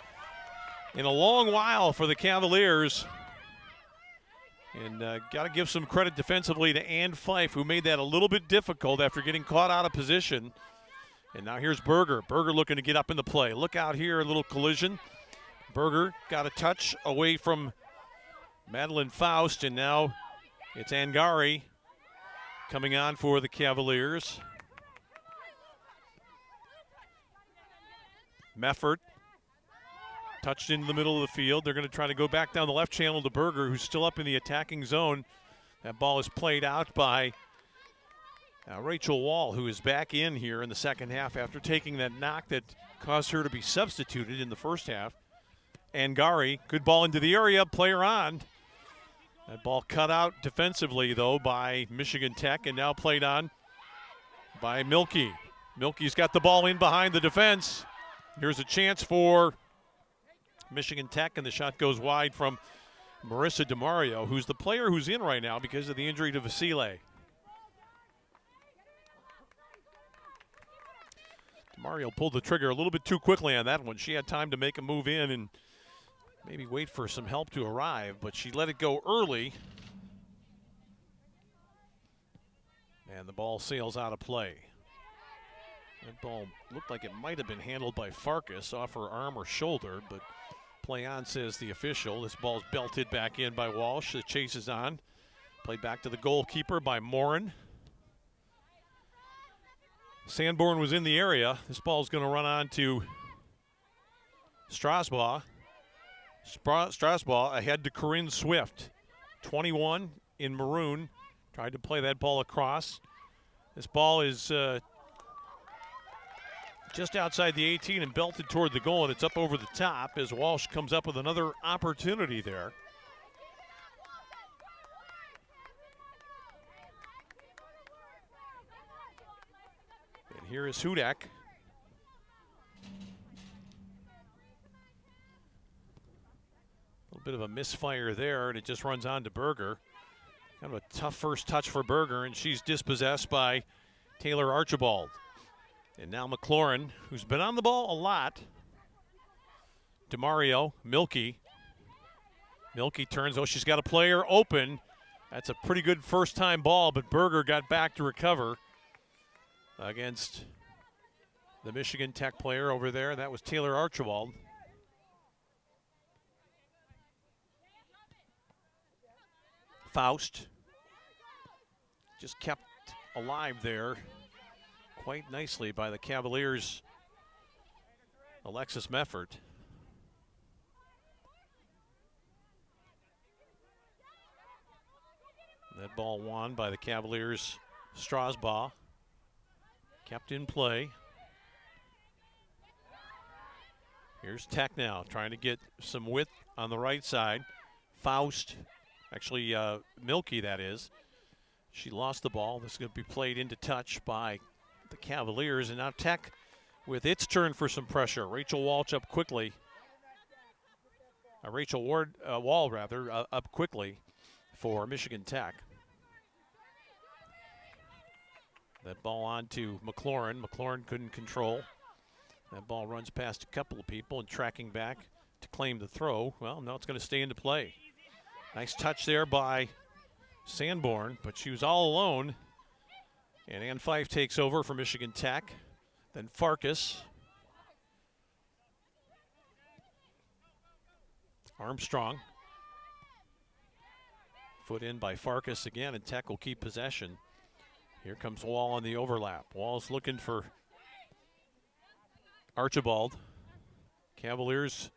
[SPEAKER 1] in a long while for the Cavaliers. And got to give some credit defensively to Ann Fife, who made that a little bit difficult after getting caught out of position. And now here's Berger. Berger looking to get up in the play. Look out here, a little collision. Berger got a touch away from Madeline Faust, and now it's Angari coming on for the Cavaliers. Meffert touched into the middle of the field. They're going to try to go back down the left channel to Berger, who's still up in the attacking zone. That ball is played out by Rachel Wall, who is back in here in the second half after taking that knock that caused her to be substituted in the first half. Angari, good ball into the area, player on. That ball cut out defensively, though, by Michigan Tech, and now played on by Milky. Milky's got the ball in behind the defense. Here's a chance for Michigan Tech, and the shot goes wide from Marissa DeMario, who's the player who's in right now because of the injury to Vasile. DeMario pulled the trigger a little bit too quickly on that one. She had time to make a move in and maybe wait for some help to arrive, but she let it go early. And the ball sails out of play. That ball looked like it might have been handled by Farkas off her arm or shoulder, but play on, says the official. This ball's belted back in by Walsh. The chase is on. Played back to the goalkeeper by Morin. Sanborn was in the area. This ball's going to run on to Strasbaugh. Strasbaugh ahead to Corinne Swift. 21 in maroon. Tried to play that ball across. This ball is just outside the 18 and belted toward the goal, and it's up over the top as Walsh comes up with another opportunity there. And here is Hudak. A little bit of a misfire there, and it just runs on to Berger. Kind of a tough first touch for Berger, and she's dispossessed by Taylor Archibald. And now McLaurin, who's been on the ball a lot. DeMario, Milky. Milky turns, she's got a player open. That's a pretty good first-time ball, but Berger got back to recover against the Michigan Tech player over there. That was Taylor Archibald. Faust just kept alive there quite nicely by the Cavaliers' Alexis Meffert. That ball won by the Cavaliers' Strasbaugh. Kept in play. Here's Tech now trying to get some width on the right side. Faust, actually Milky that is. She lost the ball. This is going to be played into touch by the Cavaliers, and now Tech with its turn for some pressure. Rachel Walsh up quickly. Wall up quickly for Michigan Tech. That ball on to McLaurin. McLaurin couldn't control. That ball runs past a couple of people and tracking back to claim the throw. Well, now it's going to stay into play. Nice touch there by Sanborn, but she was all alone. And Ann Fife takes over for Michigan Tech. Then Farkas. Armstrong. Foot in by Farkas again, and Tech will keep possession. Here comes Wall on the overlap. Wall's looking for Archibald. Cavaliers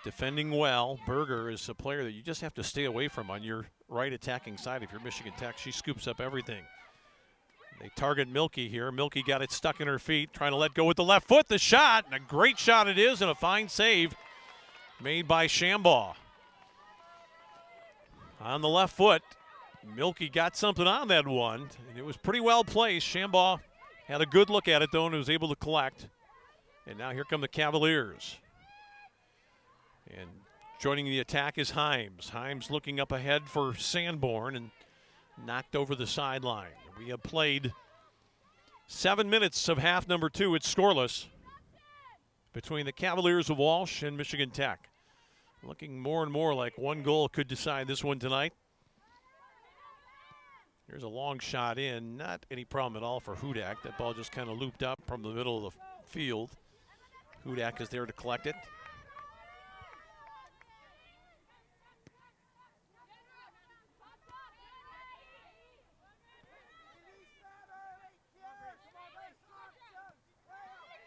[SPEAKER 1] defending well. Berger is a player that you just have to stay away from on your right attacking side if you're Michigan Tech. She scoops up everything. They target Milky here. Milky got it stuck in her feet, trying to let go with the left foot. The shot, and a great shot it is, and a fine save made by Shambaugh. On the left foot, Milky got something on that one, and it was pretty well placed. Shambaugh had a good look at it, though, and was able to collect. And now here come the Cavaliers. And joining the attack is Himes. Himes looking up ahead for Sanborn and knocked over the sideline. We have played 7 minutes of half number 2. It's scoreless between the Cavaliers of Walsh and Michigan Tech. Looking more and more like one goal could decide this one tonight. Here's a long shot in. Not any problem at all for Hudak. That ball just kind of looped up from the middle of the field. Hudak is there to collect it.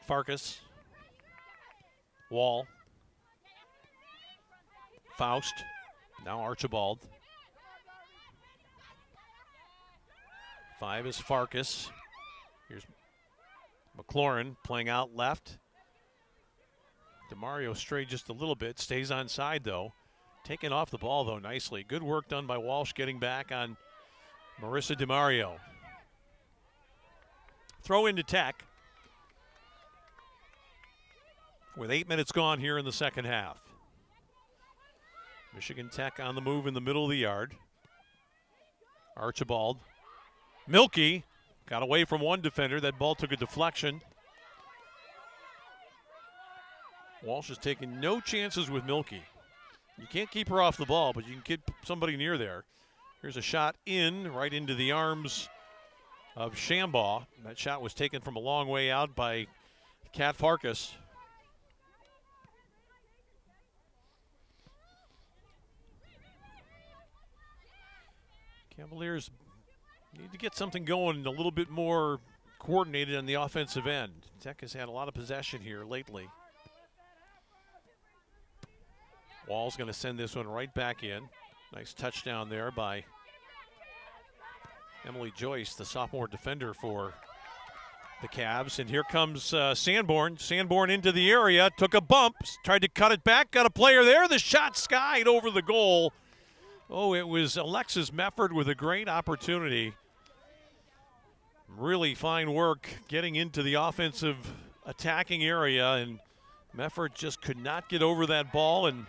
[SPEAKER 1] Farkas. Wall. Faust. Now Archibald. 5 is Farkas. Here's McLaurin playing out left. DeMario strayed just a little bit. Stays on side, though. Taking off the ball, though, nicely. Good work done by Walsh getting back on Marissa DeMario. Throw into Tech. With 8 minutes gone here in the second half. Michigan Tech on the move in the middle of the yard. Archibald. Milky got away from one defender. That ball took a deflection. Walsh is taking no chances with Milky. You can't keep her off the ball, but you can get somebody near there. Here's a shot in, right into the arms of Shambaugh. That shot was taken from a long way out by Kat Farkas. Cavaliers need to get something going a little bit more coordinated on the offensive end. Tech has had a lot of possession here lately. Wall's going to send this one right back in. Nice touchdown there by Emily Joyce, the sophomore defender for the Cavs. And here comes Sanborn. Sanborn into the area, took a bump, tried to cut it back, got a player there. The shot skied over the goal. Oh, it was Alexis Mefford with a great opportunity. Really fine work getting into the offensive attacking area, and Mefford just could not get over that ball and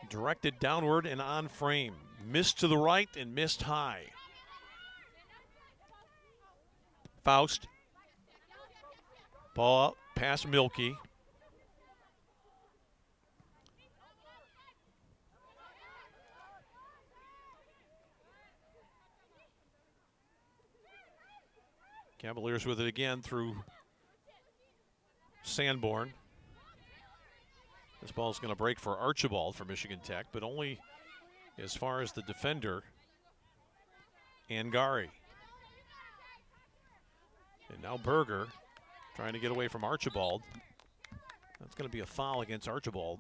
[SPEAKER 1] directed downward and on frame. Missed to the right and missed high. Faust. Ball out past Milky. Cavaliers with it again through Sanborn. This ball is going to break for Archibald for Michigan Tech, but only as far as the defender, Angari. And now Berger trying to get away from Archibald. That's going to be a foul against Archibald.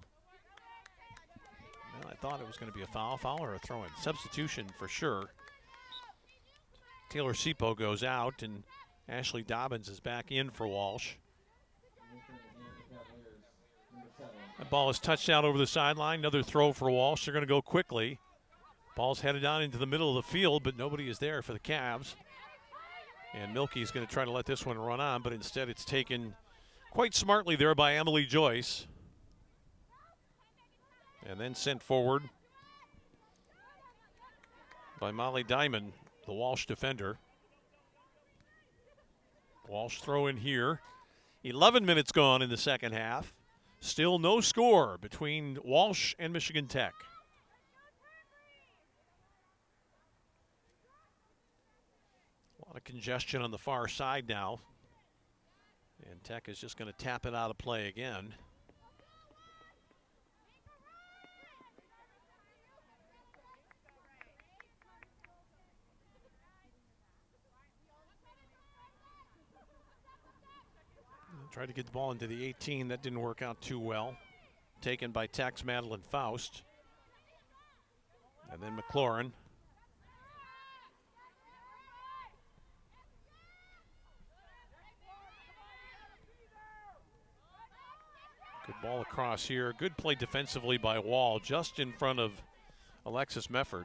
[SPEAKER 1] Well, I thought it was going to be a foul or a throw-in. Substitution for sure. Taylor Sipo goes out, and Ashley Dobbins is back in for Walsh. That ball is touched out over the sideline. Another throw for Walsh. They're going to go quickly. Ball's headed down into the middle of the field, but nobody is there for the Cavs. And Milky's going to try to let this one run on, but instead it's taken quite smartly there by Emily Joyce. And then sent forward by Molly Diamond, the Walsh defender. Walsh throw in here. 11 minutes gone in the second half. Still no score between Walsh and Michigan Tech. A lot of congestion on the far side now. And Tech is just going to tap it out of play again. Tried to get the ball into the 18. That didn't work out too well. Taken by Tech's Madeline Faust. And then McLaurin. Good ball across here. Good play defensively by Wall, just in front of Alexis Mefford.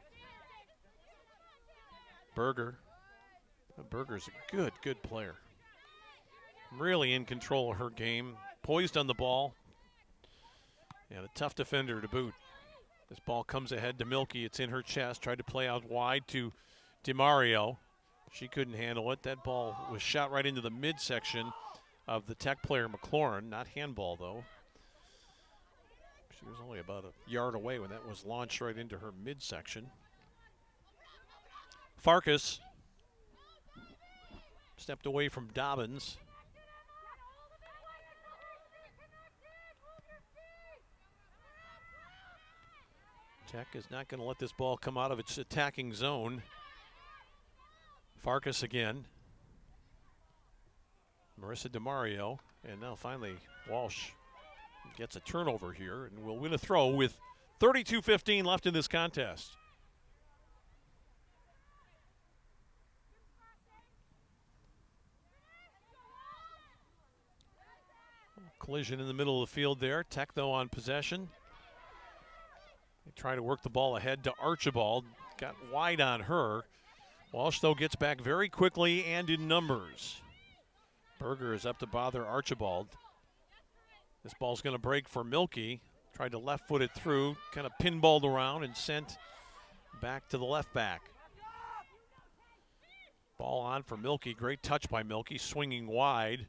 [SPEAKER 1] Berger. Berger's a good player. Really in control of her game. Poised on the ball. And a tough defender to boot. This ball comes ahead to Milky. It's in her chest. Tried to play out wide to DiMario. She couldn't handle it. That ball was shot right into the midsection of the Tech player McLaurin. Not handball, though. She was only about a yard away when that was launched right into her midsection. Farkas stepped away from Dobbins. Tech is not going to let this ball come out of its attacking zone. Farkas again. Marissa DiMario. And now finally Walsh gets a turnover here and will win a throw with 32:15 left in this contest. Collision in the middle of the field there. Tech, though, on possession. They try to work the ball ahead to Archibald. Got wide on her. Walsh, though, gets back very quickly and in numbers. Berger is up to bother Archibald. This ball's going to break for Milky. Tried to left foot it through. Kind of pinballed around and sent back to the left back. Ball on for Milky. Great touch by Milky. Swinging wide.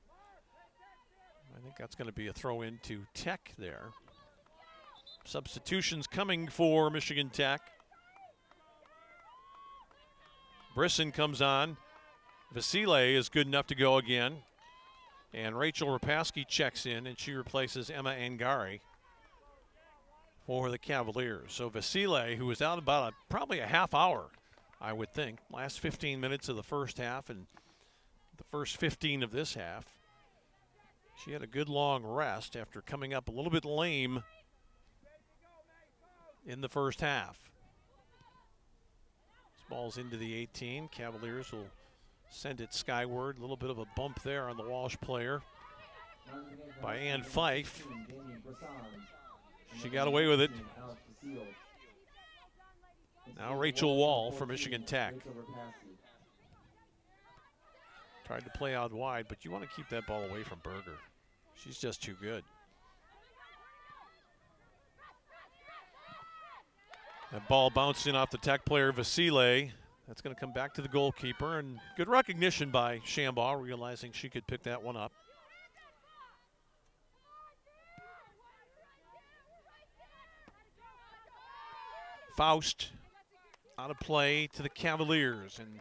[SPEAKER 1] I think that's going to be a throw into Tech there. Substitutions coming for Michigan Tech. Brisson comes on. Vasile is good enough to go again. And Rachel Rapaski checks in, and she replaces Emma Angari for the Cavaliers. So Vasile, who was out about probably a half hour, I would think. Last 15 minutes of the first half and the first 15 of this half. She had a good long rest after coming up a little bit lame in the first half. This ball's into the 18. Cavaliers will send it skyward. A little bit of a bump there on the Walsh player by Ann Fife. She got away with it. Now Rachel Wall for Michigan Tech. Tried to play out wide, but you want to keep that ball away from Berger. She's just too good. That ball bounced in off the Tech player, Vasile. That's going to come back to the goalkeeper, and good recognition by Shambaugh, realizing she could pick that one up. Faust out of play to the Cavaliers, and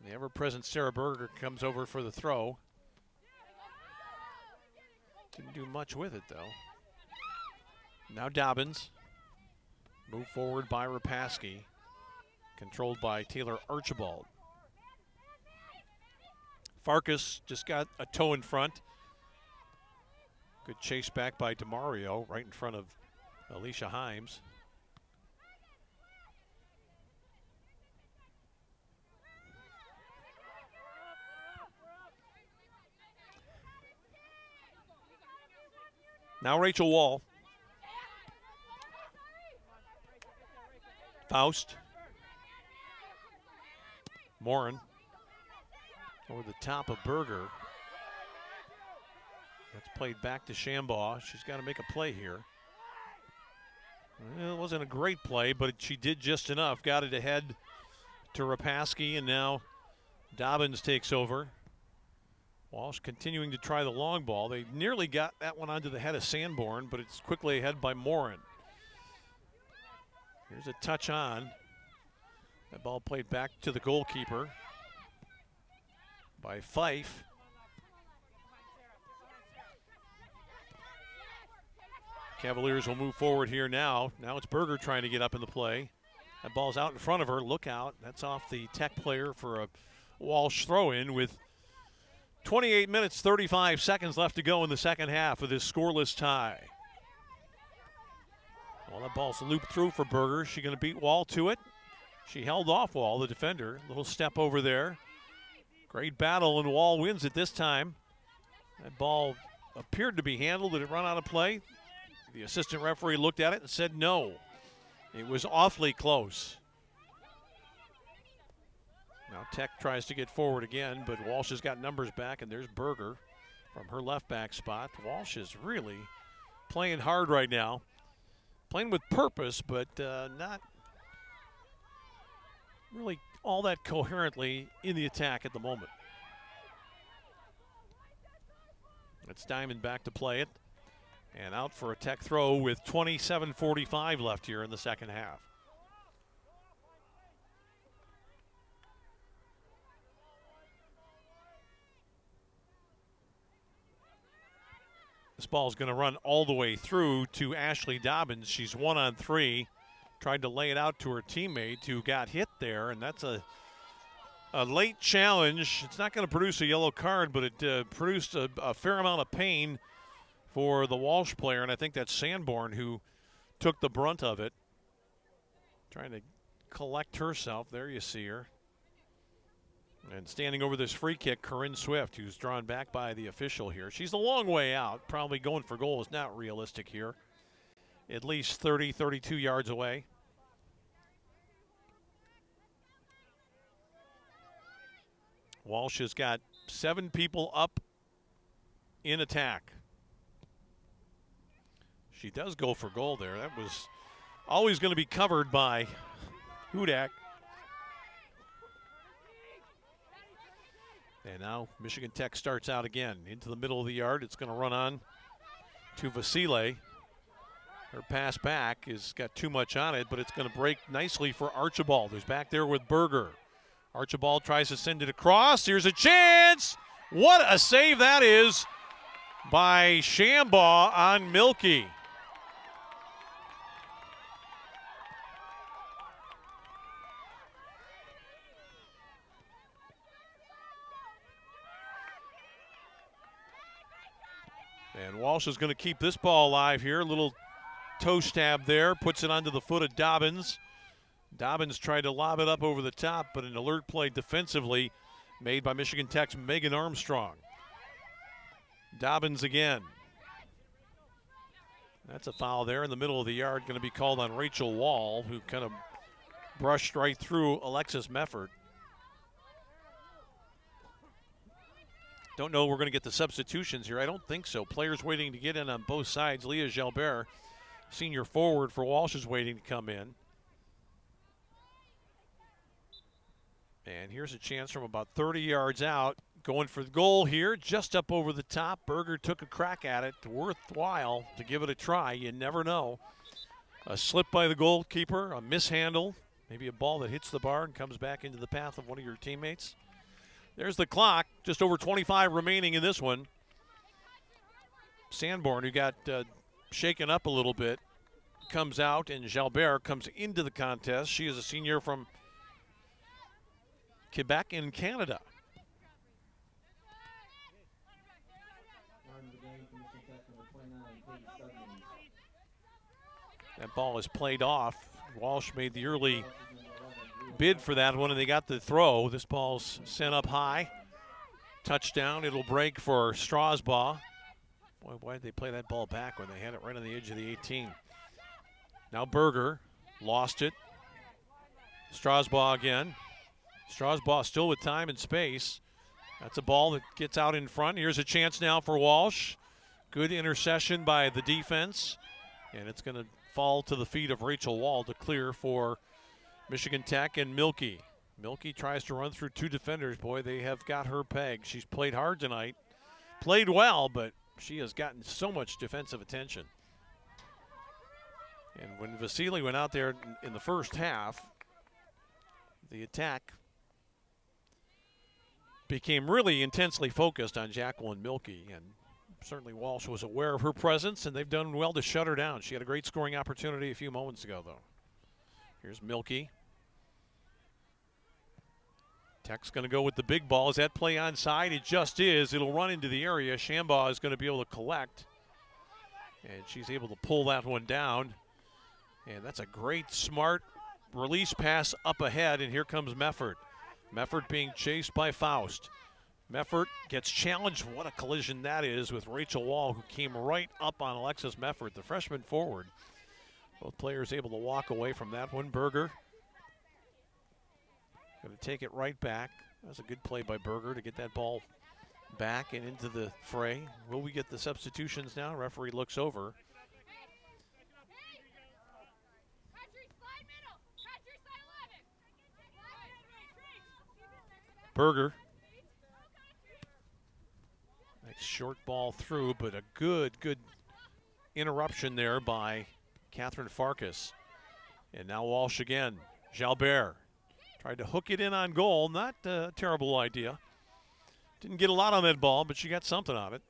[SPEAKER 1] the ever-present Sarah Berger comes over for the throw. Didn't do much with it, though. Now Dobbins. Moved forward by Rapaski. Controlled by Taylor Archibald. Farkas just got a toe in front. Good chase back by DeMario right in front of Alicia Himes. Now Rachel Wall. Faust. Morin. Over the top of Berger. That's played back to Shambaugh. She's got to make a play here. Well, it wasn't a great play, but she did just enough. Got it ahead to Rapaski, and now Dobbins takes over. Walsh continuing to try the long ball. They nearly got that one onto the head of Sanborn, but it's quickly ahead by Morin. Here's a touch on. That ball played back to the goalkeeper by Fife. Cavaliers will move forward here now. Now it's Berger trying to get up in the play. That ball's out in front of her. Look out. That's off the Tech player for a Walsh throw-in with 28 minutes, 35 seconds left to go in the second half of this scoreless tie. Well, that ball's looped through for Berger. She going to beat Wall to it. She held off Wall, the defender. Little step over there. Great battle, and Wall wins it this time. That ball appeared to be handled. Did it run out of play? The assistant referee looked at it and said no. It was awfully close. Now Tech tries to get forward again, but Walsh has got numbers back, and there's Berger from her left back spot. Walsh is really playing hard right now. Playing with purpose, but not really all that coherently in the attack at the moment. It's Diamond back to play it. And out for a Tech throw with 27:45 left here in the second half. This ball is going to run all the way through to Ashley Dobbins. She's 1-on-3. Tried to lay it out to her teammate who got hit there, and that's a late challenge. It's not going to produce a yellow card, but it produced a fair amount of pain for the Walsh player, and I think that's Sanborn who took the brunt of it. Trying to collect herself. There you see her. And standing over this free kick, Corinne Swift, who's drawn back by the official here. She's a long way out. Probably going for goal is not realistic here. At least 30, 32 yards away. Walsh has got 7 people up in attack. She does go for goal there. That was always going to be covered by Hudak. And now Michigan Tech starts out again into the middle of the yard. It's going to run on to Vasile. Her pass back has got too much on it, but it's going to break nicely for Archibald, who's back there with Berger. Archibald tries to send it across. Here's a chance. What a save that is by Shambaugh on Milky. And Walsh is going to keep this ball alive here. A little toe stab there, puts it onto the foot of Dobbins. Dobbins tried to lob it up over the top, but an alert play defensively made by Michigan Tech's Megan Armstrong. Dobbins again. That's a foul there in the middle of the yard, going to be called on Rachel Wall, who kind of brushed right through Alexis Mefford. Don't know we're going to get the substitutions here. I don't think so. Players waiting to get in on both sides. Leah Gelbert, senior forward for Walsh, is waiting to come in. And here's a chance from about 30 yards out. Going for the goal here, just up over the top. Berger took a crack at it. Worthwhile to give it a try. You never know. A slip by the goalkeeper, a mishandle, maybe a ball that hits the bar and comes back into the path of one of your teammates. There's the clock, just over 25 remaining in this one. Sanborn, who got shaken up a little bit, comes out, and Gelbert comes into the contest. She is a senior from Quebec in Canada. That ball is played off. Walsh made the early bid for that one, and they got the throw. This ball's sent up high. Touchdown. It'll break for Strasbaugh. Boy, why did they play that ball back when they had it right on the edge of the 18? Now Berger lost it. Strasbaugh again. Strasbaugh still with time and space. That's a ball that gets out in front. Here's a chance now for Walsh. Good intercession by the defense. And it's going to fall to the feet of Rachel Wall to clear for Michigan Tech and Milky. Milky tries to run through two defenders. Boy, they have got her pegged. She's played hard tonight. Played well, but she has gotten so much defensive attention. And when Vasily went out there in the first half, the attack became really intensely focused on Jacqueline Milky, and certainly Walsh was aware of her presence, and they've done well to shut her down. She had a great scoring opportunity a few moments ago, though. Here's Milky. Tech's going to go with the big ball. Is that play onside? It just is. It'll run into the area. Shambaugh is going to be able to collect, and she's able to pull that one down. And that's a great, smart release pass up ahead, and here comes Mefford. Mefford being chased by Faust. Mefford gets challenged. What a collision that is with Rachel Wall, who came right up on Alexis Mefford, the freshman forward. Both players able to walk away from that one. Berger going to take it right back. That was a good play by Berger to get that ball back and into the fray. Will we get the substitutions now? Referee looks over. Berger. Nice short ball through, but a good interruption there by Catherine Farkas. And now Walsh again. Gelbert tried to hook it in on goal. Not a terrible idea. Didn't get a lot on that ball, but she got something on it.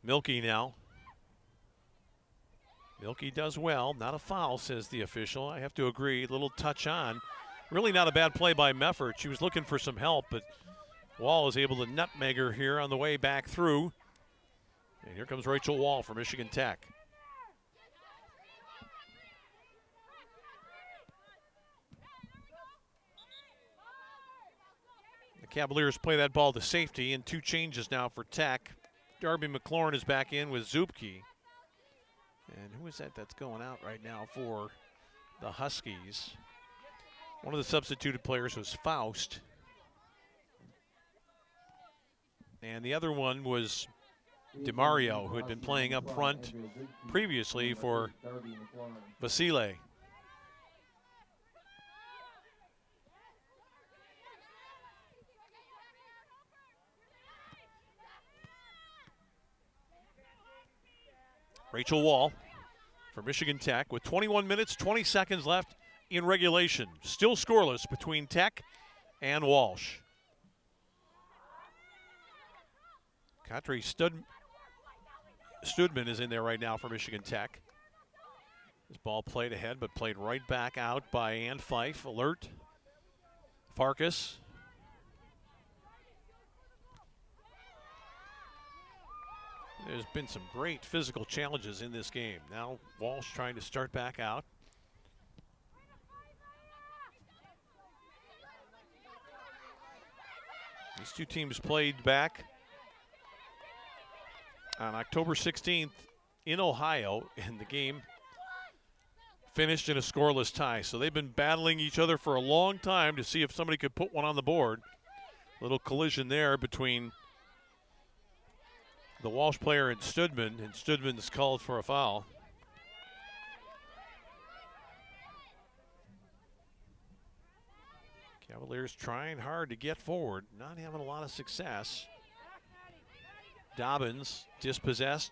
[SPEAKER 1] Milky now. Milky does well. Not a foul, says the official. I have to agree. A little touch on. Really not a bad play by Mefford. She was looking for some help, but Wall is able to nutmeg her here on the way back through. And here comes Rachel Wall for Michigan Tech. The Cavaliers play that ball to safety, and two changes now for Tech. Darby McLaurin is back in with Zupke. And who is that that's going out right now for the Huskies? One of the substituted players was Faust. And the other one was DeMario, who had been playing up front previously for Vasile. Rachel Wall for Michigan Tech with 21 minutes, 20 seconds left in regulation. Still scoreless between Tech and Walsh. Katri Studman is in there right now for Michigan Tech. This ball played ahead, but played right back out by Ann Fife. Alert. Farkas. There's been some great physical challenges in this game. Now Walsh trying to start back out. These two teams played back on October 16th in Ohio, and the game finished in a scoreless tie. So they've been battling each other for a long time to see if somebody could put one on the board. Little collision there between the Walsh player and Studman's called for a foul. Cavaliers trying hard to get forward, not having a lot of success. Dobbins dispossessed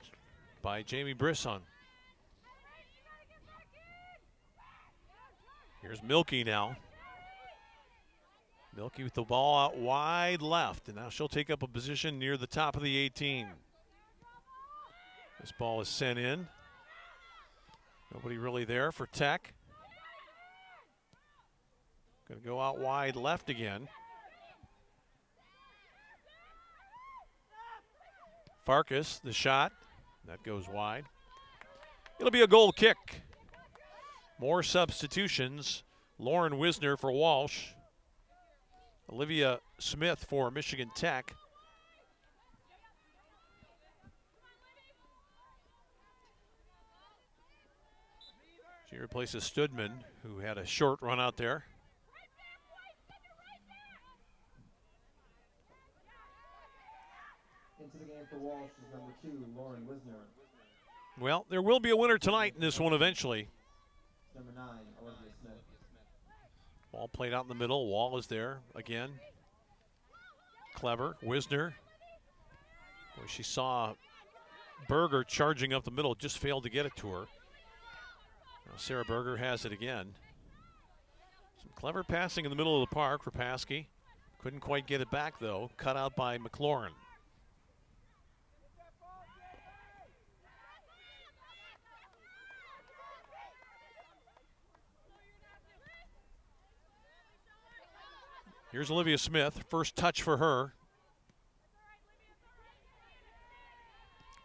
[SPEAKER 1] by Jamie Brisson. Here's Milky now. Milky with the ball out wide left, and now she'll take up a position near the top of the 18. This ball is sent in. Nobody really there for Tech. Going to go out wide left again. Farkas, the shot. That goes wide. It'll be a goal kick. More substitutions. Lauren Wisner for Walsh. Olivia Smith for Michigan Tech. She replaces Studman, who had a short run out there.
[SPEAKER 2] Into the game for Walsh is number 2, Lauren Wisner.
[SPEAKER 1] Well, there will be a winner tonight in this one eventually.
[SPEAKER 2] Number 9, Olivia Smith.
[SPEAKER 1] Ball played out in the middle. Wall is there again. Clever. Wisner. Boy, she saw Berger charging up the middle, just failed to get it to her. Now Sarah Berger has it again. Some clever passing in the middle of the park. Rapaski couldn't quite get it back, though. Cut out by McLaurin. Here's Olivia Smith, first touch for her.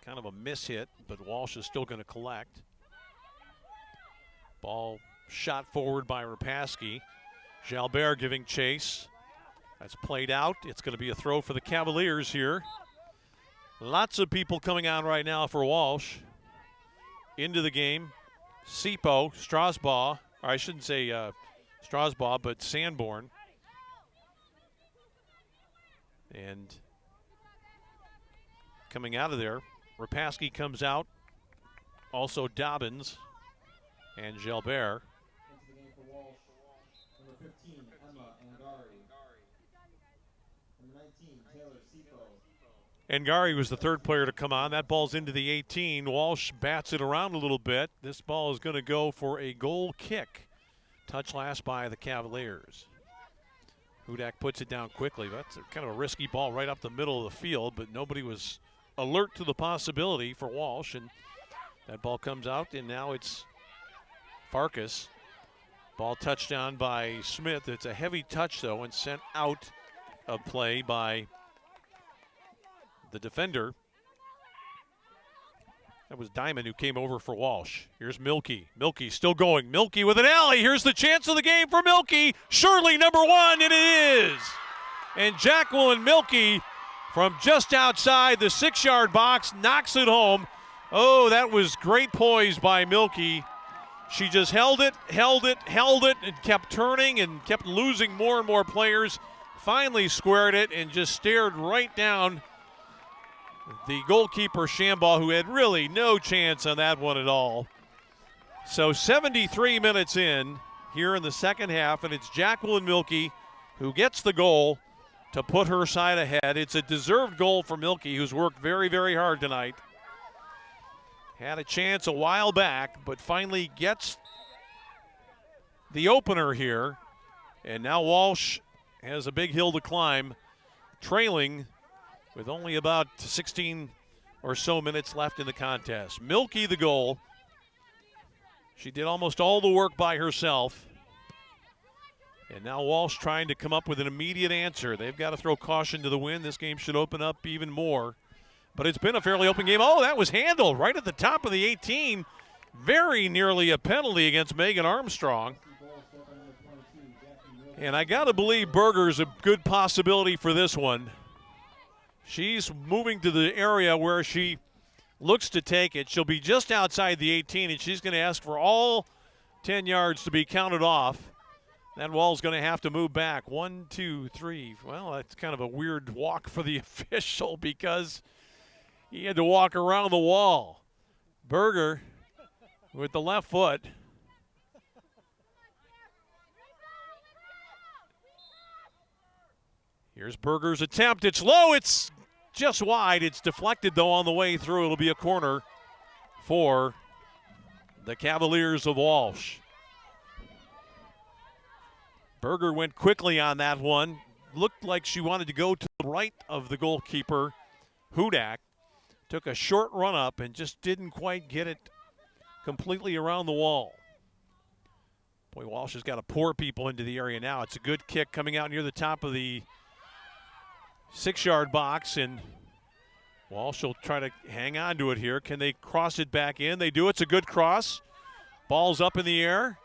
[SPEAKER 1] Kind of a miss hit, but Walsh is still going to collect. Ball shot forward by Rapaski. Jalbert giving chase. That's played out. It's going to be a throw for the Cavaliers here. Lots of people coming on right now for Walsh. Into the game. Sipo, Strasbaugh, or I shouldn't say Strasbaugh, but Sanborn. And coming out of there, Rapaski comes out. Also Dobbins and Gilbert.
[SPEAKER 2] Into the game for Walsh, number 15, Emma Angari. Number 19, Taylor Sipo.
[SPEAKER 1] Angari was the third player to come on. That ball's into the 18. Walsh bats it around a little bit. This ball is going to go for a goal kick. Touch last by the Cavaliers. Hudak puts it down quickly. That's kind of a risky ball right up the middle of the field, but nobody was alert to the possibility for Walsh, and that ball comes out, and now it's Farkas. Ball touched down by Smith. It's a heavy touch, though, and sent out of play by the defender. That was Diamond who came over for Walsh. Here's Milky. Milky still going. Milky with an alley. Here's the chance of the game for Milky. Surely number 1, and it is. And Jacqueline Milky from just outside the 6-yard box knocks it home. Oh, that was great poise by Milky. She just held it, and kept turning and kept losing more and more players. Finally squared it and just stared right down the goalkeeper, Shambaugh, who had really no chance on that one at all. So 73 minutes in here in the second half, and it's Jacqueline Milky who gets the goal to put her side ahead. It's a deserved goal for Milky, who's worked very, very hard tonight. Had a chance a while back, but finally gets the opener here. And now Walsh has a big hill to climb, trailing with only about 16 or so minutes left in the contest. Milky the goal. She did almost all the work by herself. And now Walsh trying to come up with an immediate answer. They've got to throw caution to the wind. This game should open up even more. But it's been a fairly open game. Oh, that was handled right at the top of the 18. Very nearly a penalty against Megan Armstrong. And I got to believe Berger's a good possibility for this one. She's moving to the area where she looks to take it. She'll be just outside the 18, and she's going to ask for all 10 yards to be counted off. That wall's going to have to move back. 1, 2, 3. Well, that's kind of a weird walk for the official because he had to walk around the wall. Berger with the left foot. Here's Berger's attempt. It's low. It's just wide. It's deflected, though, on the way through. It'll be a corner for the Cavaliers of Walsh. Berger went quickly on that one. Looked like she wanted to go to the right of the goalkeeper, Hudak. Took a short run up and just didn't quite get it completely around the wall. Boy, Walsh has got to pour people into the area now. It's a good kick coming out near the top of the 6-yard box, and Walsh will try to hang on to it here. Can they cross it back in? They do. It's a good cross. Ball's up in the air.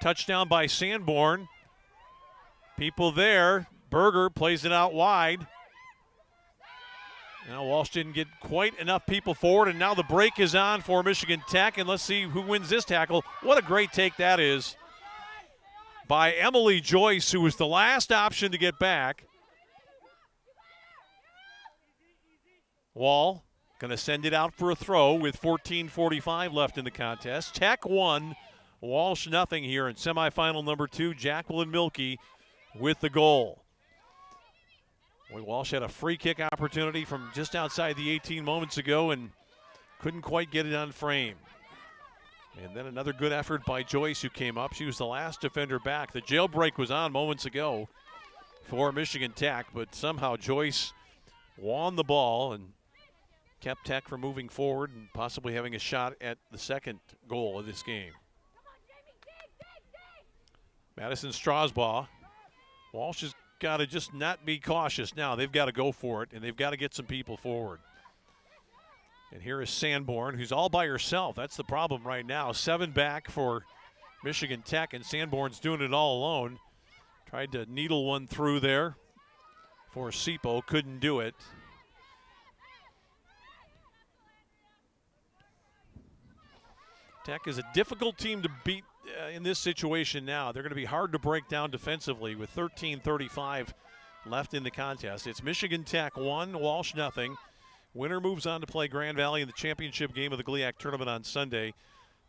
[SPEAKER 1] Touchdown by Sanborn. People there. Berger plays it out wide. Now Walsh didn't get quite enough people forward, and now the break is on for Michigan Tech, and let's see who wins this tackle. What a great take that is by Emily Joyce, who was the last option to get back. Wall going to send it out for a throw with 14:45 left in the contest. Tech 1, Walsh nothing here in semifinal number 2. Jacqueline Milkey with the goal. Boy, Walsh had a free kick opportunity from just outside the 18 moments ago and couldn't quite get it on frame. And then another good effort by Joyce, who came up. She was the last defender back. The jailbreak was on moments ago for Michigan Tech, but somehow Joyce won the ball and kept Tech from moving forward and possibly having a shot at the second goal of this game. Madison Strasbaugh. Walsh has got to just not be cautious now. They've got to go for it, and they've got to get some people forward. And here is Sanborn, who's all by herself. That's the problem right now. 7 back for Michigan Tech, and Sanborn's doing it all alone. Tried to needle one through there for Sipo, couldn't do it. Tech is a difficult team to beat in this situation now. They're going to be hard to break down defensively with 13:35 left in the contest. It's Michigan Tech 1, Walsh nothing. Winner moves on to play Grand Valley in the championship game of the GLIAC Tournament on Sunday.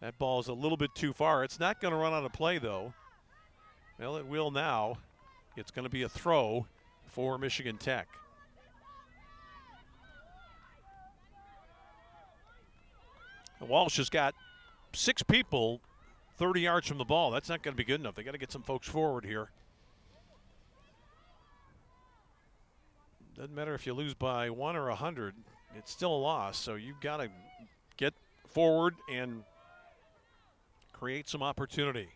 [SPEAKER 1] That ball is a little bit too far. It's not going to run out of play, though. Well, it will now. It's going to be a throw for Michigan Tech. Walsh has got 6 people 30 yards from the ball. That's not going to be good enough. They got to get some folks forward here. Doesn't matter if you lose by 1 or 100. It's still a loss. So you've got to get forward and create some opportunity.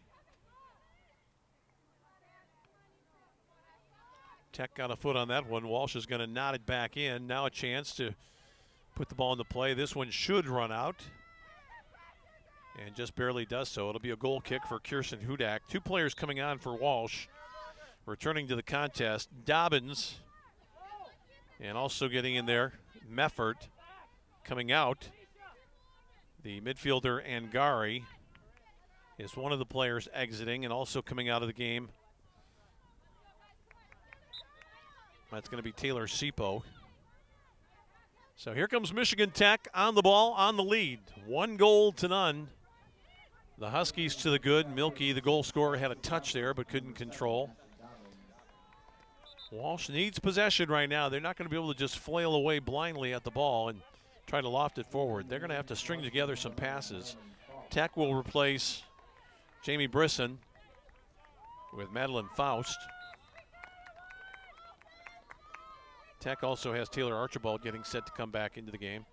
[SPEAKER 1] Tech got a foot on that one. Walsh is going to knot it back in. Now a chance to put the ball into play. This one should run out. And just barely does so. It'll be a goal kick for Kirsten Hudak. 2 players coming on for Walsh. Returning to the contest, Dobbins. And also getting in there, Meffert. Coming out, the midfielder Angari is one of the players exiting, and also coming out of the game, that's going to be Taylor Sipo. So here comes Michigan Tech on the ball, on the lead. 1-0 The Huskies to the good. Milkey, the goal scorer, had a touch there but couldn't control. Walsh needs possession right now. They're not going to be able to just flail away blindly at the ball and try to loft it forward. They're going to have to string together some passes. Tech will replace Jamie Brisson with Madeline Faust. Tech also has Taylor Archibald getting set to come back into the game.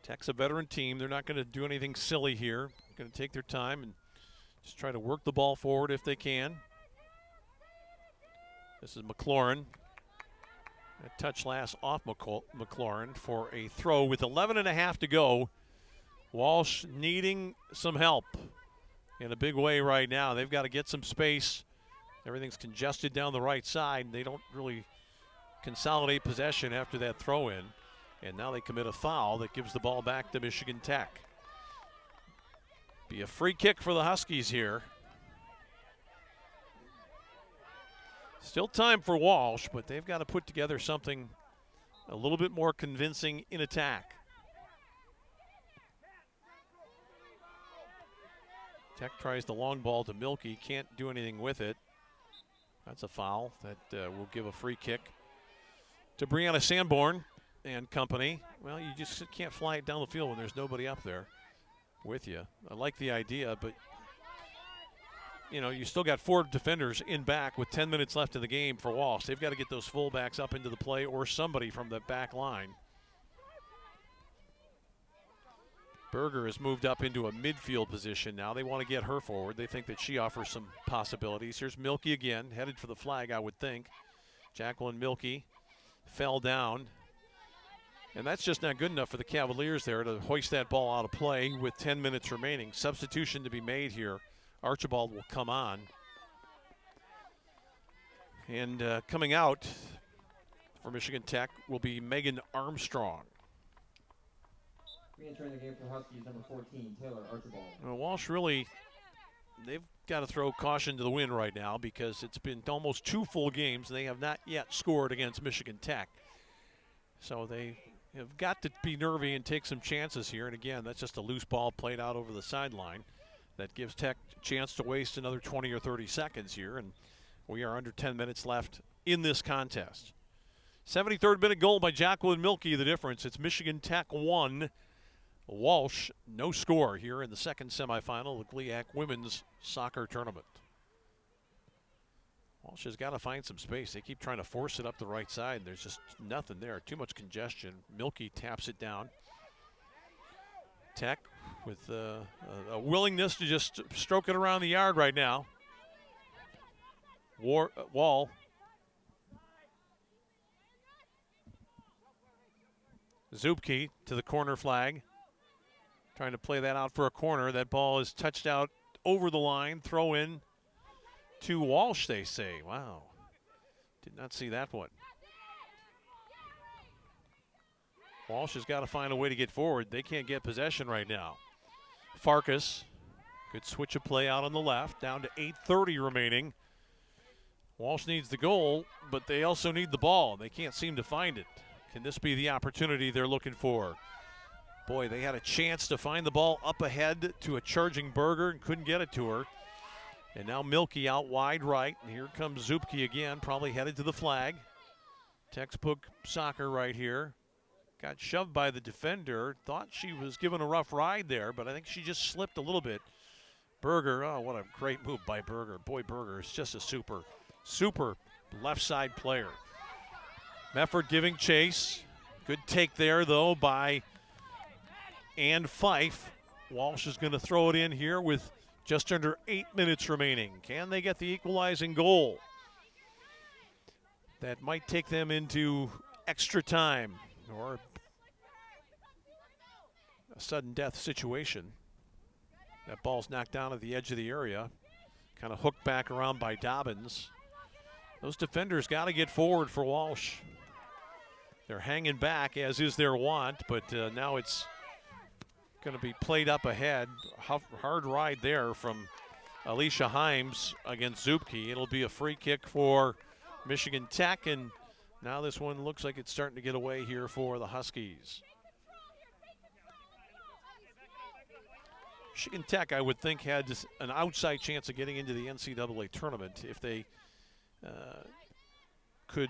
[SPEAKER 1] Tech's a veteran team. They're not going to do anything silly here. Going to take their time and just try to work the ball forward if they can. This is McLaurin. A touch last off McLaurin for a throw with 11.5 to go. Walsh needing some help in a big way right now. They've got to get some space. Everything's congested down the right side. They don't really consolidate possession after that throw in. And now they commit a foul that gives the ball back to Michigan Tech. Be a free kick for the Huskies here. Still time for Walsh, but they've got to put together something a little bit more convincing in attack. Tech tries the long ball to Milky, can't do anything with it. That's a foul that will give a free kick to Brianna Sanborn and company. Well, you just can't fly it down the field when there's nobody up there with you. I like the idea, but you know, you still got 4 defenders in back with 10 minutes left in the game for Walsh. They've got to get those fullbacks up into the play or somebody from the back line. Berger has moved up into a midfield position now. They want to get her forward. They think that she offers some possibilities. Here's Milky again, headed for the flag, I would think. Jacqueline Milky fell down. And that's just not good enough for the Cavaliers there to hoist that ball out of play with 10 minutes remaining. Substitution to be made here. Archibald will come on. And coming out for Michigan Tech will be Megan Armstrong.
[SPEAKER 2] Re-entering the game for Huskies, number 14, Taylor Archibald.
[SPEAKER 1] Well, Walsh really, they've got to throw caution to the wind right now because it's been almost 2 full games and they have not yet scored against Michigan Tech. So they have got to be nervy and take some chances here. And again, that's just a loose ball played out over the sideline that gives Tech a chance to waste another 20 or 30 seconds here. And we are under 10 minutes left in this contest. 73rd minute goal by Jacqueline Milky, the difference. It's Michigan Tech 1, Walsh no score here in the second semifinal of the GLIAC Women's Soccer Tournament. Walsh has got to find some space. They keep trying to force it up the right side. There's just nothing there. Too much congestion. Milky taps it down. Tech with a willingness to just stroke it around the yard right now. Wall. Zupke to the corner flag. Trying to play that out for a corner. That ball is touched out over the line. Throw in to Walsh, they say. Wow. Did not see that one. Walsh has got to find a way to get forward. They can't get possession right now. Farkas. Good switch of play out on the left. Down to 8:30 remaining. Walsh needs the goal, but they also need the ball. They can't seem to find it. Can this be the opportunity they're looking for? Boy, they had a chance to find the ball up ahead to a charging Berger and couldn't get it to her. And now Milky out wide right. And here comes Zupke again, probably headed to the flag. Textbook soccer right here. Got shoved by the defender. Thought she was given a rough ride there, but I think she just slipped a little bit. Berger, oh, what a great move by Berger. Boy, Berger is just a super left side player. Mefford giving chase. Good take there, though, by Ann Fife. Walsh is going to throw it in here with just under 8 minutes remaining. Can they get the equalizing goal? That might take them into extra time or a sudden death situation. That ball's knocked down at the edge of the area. Kind of hooked back around by Dobbins. Those defenders got to get forward for Walsh. They're hanging back, as is their want, but now it's going to be played up ahead. Hard ride there from Alicia Himes against Zupke. It'll be a free kick for Michigan Tech, and now this one looks like it's starting to get away here for the Huskies. Michigan Tech, I would think, had an outside chance of getting into the NCAA tournament if they could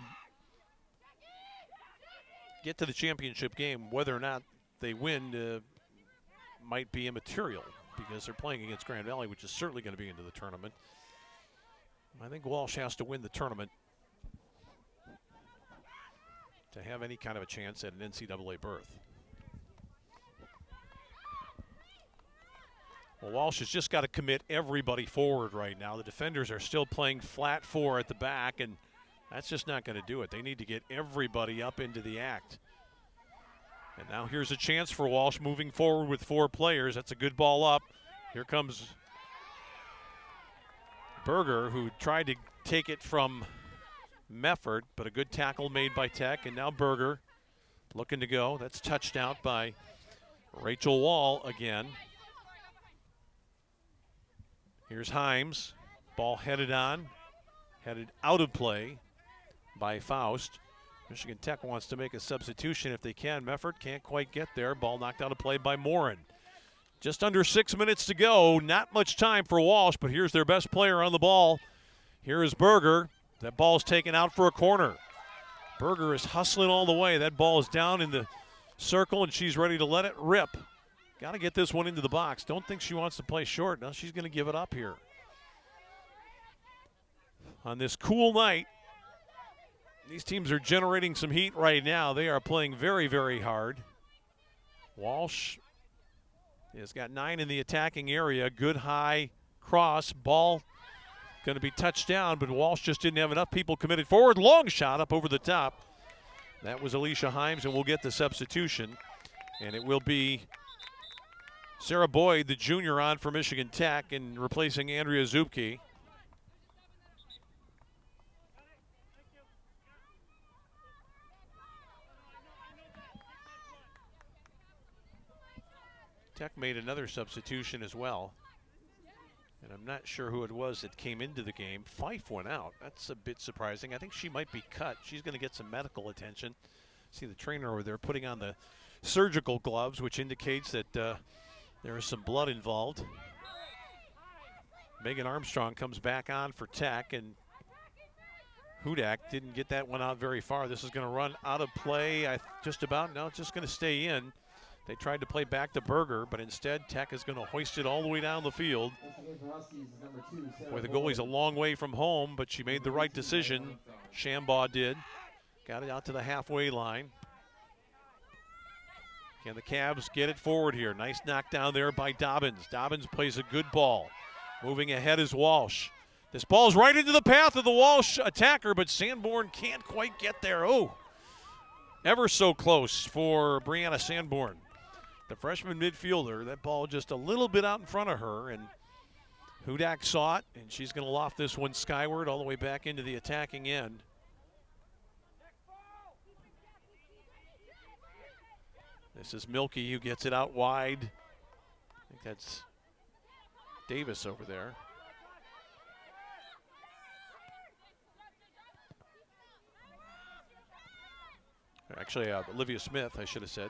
[SPEAKER 1] get to the championship game. Whether or not they win might be immaterial because they're playing against Grand Valley, which is certainly going to be into the tournament. I think Walsh has to win the tournament to have any kind of a chance at an NCAA berth. Well, Walsh has just got to commit everybody forward right now. The defenders are still playing flat four at the back, and that's just not going to do it. They need to get everybody up into the act. And now here's a chance for Walsh moving forward with 4 players. That's a good ball up. Here comes Berger, who tried to take it from Mefford, but a good tackle made by Tech. And now Berger looking to go. That's touched out by Rachel Wall again. Here's Himes. Ball headed out of play by Faust. Michigan Tech wants to make a substitution if they can. Mefford can't quite get there. Ball knocked out of play by Morin. Just under 6 minutes to go. Not much time for Walsh, but here's their best player on the ball. Here is Berger. That ball's taken out for a corner. Berger is hustling all the way. That ball is down in the circle, and she's ready to let it rip. Got to get this one into the box. Don't think she wants to play short. Now she's going to give it up here. On this cool night, these teams are generating some heat right now. They are playing very, very hard. Walsh has got 9 in the attacking area. Good high cross. Ball going to be touched down, but Walsh just didn't have enough people committed forward. Long shot up over the top. That was Alicia Himes, and we'll get the substitution. And it will be Sarah Boyd, the junior, on for Michigan Tech and replacing Andrea Zupke. Tech made another substitution as well. And I'm not sure who it was that came into the game. Fife went out. That's a bit surprising. I think she might be cut. She's going to get some medical attention. See the trainer over there putting on the surgical gloves, which indicates that there is some blood involved. Megan Armstrong comes back on for Tech, and Hudak didn't get that one out very far. This is going to run out of play just about. No, it's just going to stay in. They tried to play back to Berger, but instead Tech is going to hoist it all the way down the field. Where the goalie's a long way from home, but she made the right decision. Shambaugh did. Got it out to the halfway line. Can the Cavs get it forward here? Nice knockdown there by Dobbins. Dobbins plays a good ball. Moving ahead is Walsh. This ball's right into the path of the Walsh attacker, but Sanborn can't quite get there. Oh, ever so close for Brianna Sanborn. The freshman midfielder, that ball just a little bit out in front of her, and Hudak saw it, and she's going to loft this one skyward all the way back into the attacking end. This is Milky who gets it out wide. I think that's Davis over there. Actually, Olivia Smith, I should have said.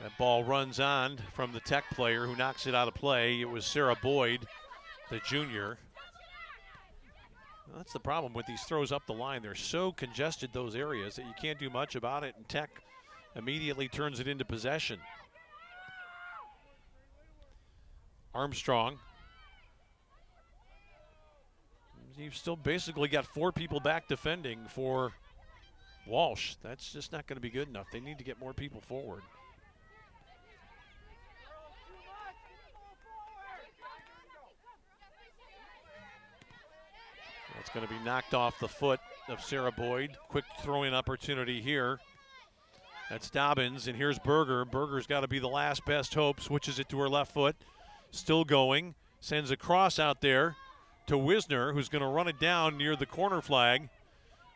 [SPEAKER 1] That ball runs on from the Tech player who knocks it out of play. It was Sarah Boyd, the junior. Well, that's the problem with these throws up the line. They're so congested, those areas, that you can't do much about it, and Tech immediately turns it into possession. Armstrong. You've still basically got 4 people back defending for Walsh. That's just not going to be good enough. They need to get more people forward. That's going to be knocked off the foot of Sarah Boyd. Quick throw-in opportunity here. That's Dobbins, and here's Berger. Berger's got to be the last best hope. Switches it to her left foot. Still going. Sends a cross out there to Wisner, who's going to run it down near the corner flag.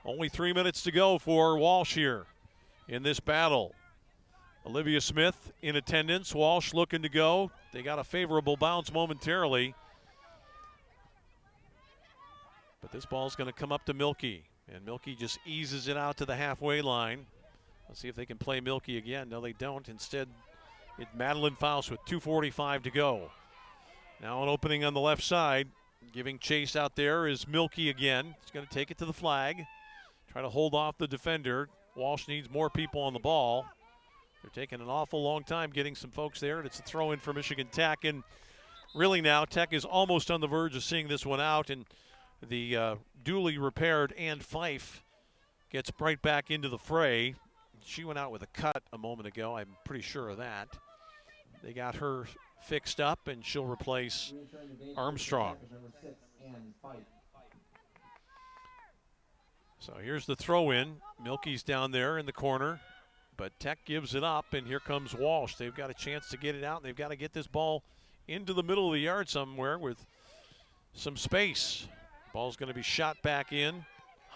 [SPEAKER 1] Only 3 minutes to go for Walsh here in this battle. Olivia Smith in attendance. Walsh looking to go. They got a favorable bounce momentarily. But this ball's going to come up to Milky, and Milky just eases it out to the halfway line. Let's see if they can play Milky again. No, they don't. Instead, it's Madeline Faust with 2:45 to go. Now an opening on the left side. Giving chase out there is Milky again. He's going to take it to the flag. Try to hold off the defender. Walsh needs more people on the ball. They're taking an awful long time getting some folks there, and it's a throw-in for Michigan Tech. And really now, Tech is almost on the verge of seeing this one out, and the duly repaired Ann Fife gets right back into the fray. She went out with a cut a moment ago. I'm pretty sure of that. They got her fixed up, and she'll replace
[SPEAKER 2] Reentering the game,
[SPEAKER 1] Armstrong.
[SPEAKER 2] number 6, and Fight.
[SPEAKER 1] So here's the throw in. Milky's down there in the corner, but Tech gives it up, and here comes Walsh. They've got a chance to get it out, and they've got to get this ball into the middle of the yard somewhere with some space. Ball's going to be shot back in.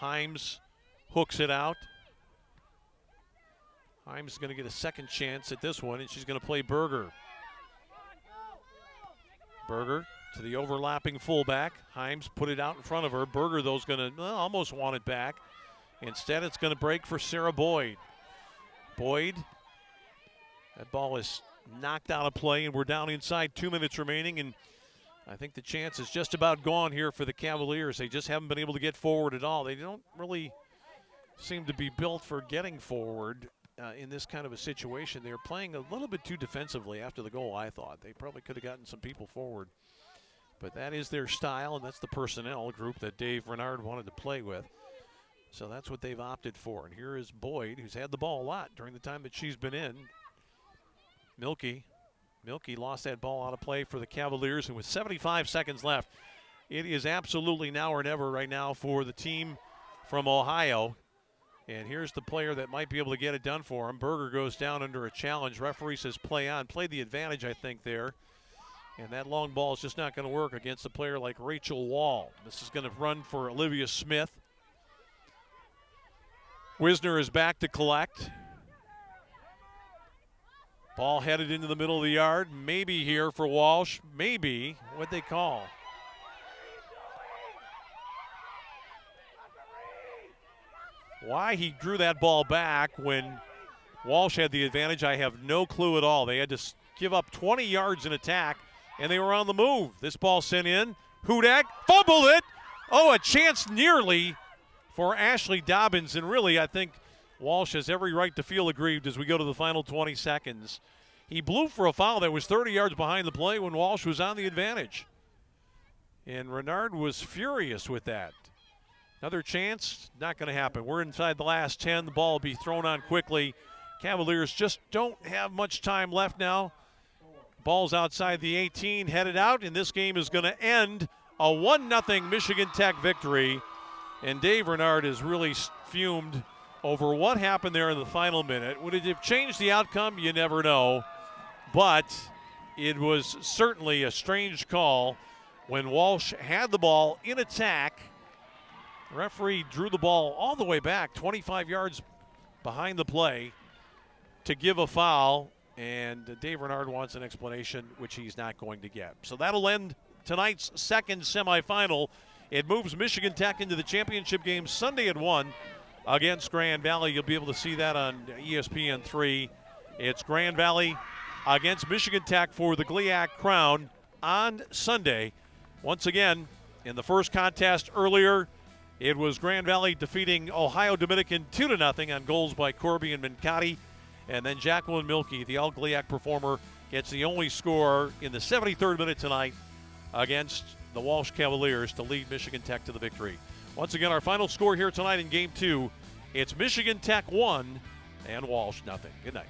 [SPEAKER 1] Himes hooks it out. Himes is going to get a second chance at this one, and she's going to play Berger. Berger to the overlapping fullback. Himes put it out in front of her. Berger, though, is going to almost want it back. Instead, it's going to break for Sarah Boyd. Boyd, that ball is knocked out of play, and we're down inside 2 minutes remaining, and I think the chance is just about gone here for the Cavaliers. They just haven't been able to get forward at all. They don't really seem to be built for getting forward in this kind of a situation. They're playing a little bit too defensively after the goal, I thought. They probably could have gotten some people forward. But that is their style, and that's the personnel group that Dave Renard wanted to play with. So that's what they've opted for. And here is Boyd, who's had the ball a lot during the time that she's been in. Milky lost that ball out of play for the Cavaliers, and with 75 seconds left, it is absolutely now or never right now for the team from Ohio. And here's the player that might be able to get it done for him. Berger goes down under a challenge. Referee says play on. Played the advantage, I think, there. And that long ball is just not going to work against a player like Rachel Wall. This is going to run for Olivia Smith. Wisner is back to collect. Ball headed into the middle of the yard. Maybe here for Walsh. Maybe. What'd they call? Why he drew that ball back when Walsh had the advantage, I have no clue at all. They had to give up 20 yards in attack, and they were on the move. This ball sent in. Hudak fumbled it. Oh, a chance nearly for Ashley Dobbins, and really I think Walsh has every right to feel aggrieved as we go to the final 20 seconds. He blew for a foul that was 30 yards behind the play when Walsh was on the advantage. And Renard was furious with that. Another chance, not going to happen. We're inside the last 10. The ball will be thrown on quickly. Cavaliers just don't have much time left now. Ball's outside the 18, headed out, and this game is going to end a 1-0 Michigan Tech victory. And Dave Renard is really fumed over what happened there in the final minute. Would it have changed the outcome? You never know. But it was certainly a strange call when Walsh had the ball in attack. Referee drew the ball all the way back, 25 yards behind the play, to give a foul, and Dave Renard wants an explanation, which he's not going to get. So that'll end tonight's second semifinal. It moves Michigan Tech into the championship game Sunday at 1 against Grand Valley. You'll be able to see that on ESPN3. It's Grand Valley against Michigan Tech for the GLIAC crown on Sunday. Once again, in the first contest earlier, it was Grand Valley defeating Ohio Dominican 2-0 on goals by Corby and Mincati. And then Jacqueline Milky, the all-GLIAC performer, gets the only score in the 73rd minute tonight against the Walsh Cavaliers to lead Michigan Tech to the victory. Once again, our final score here tonight in Game 2, it's Michigan Tech 1 and Walsh 0. Good night.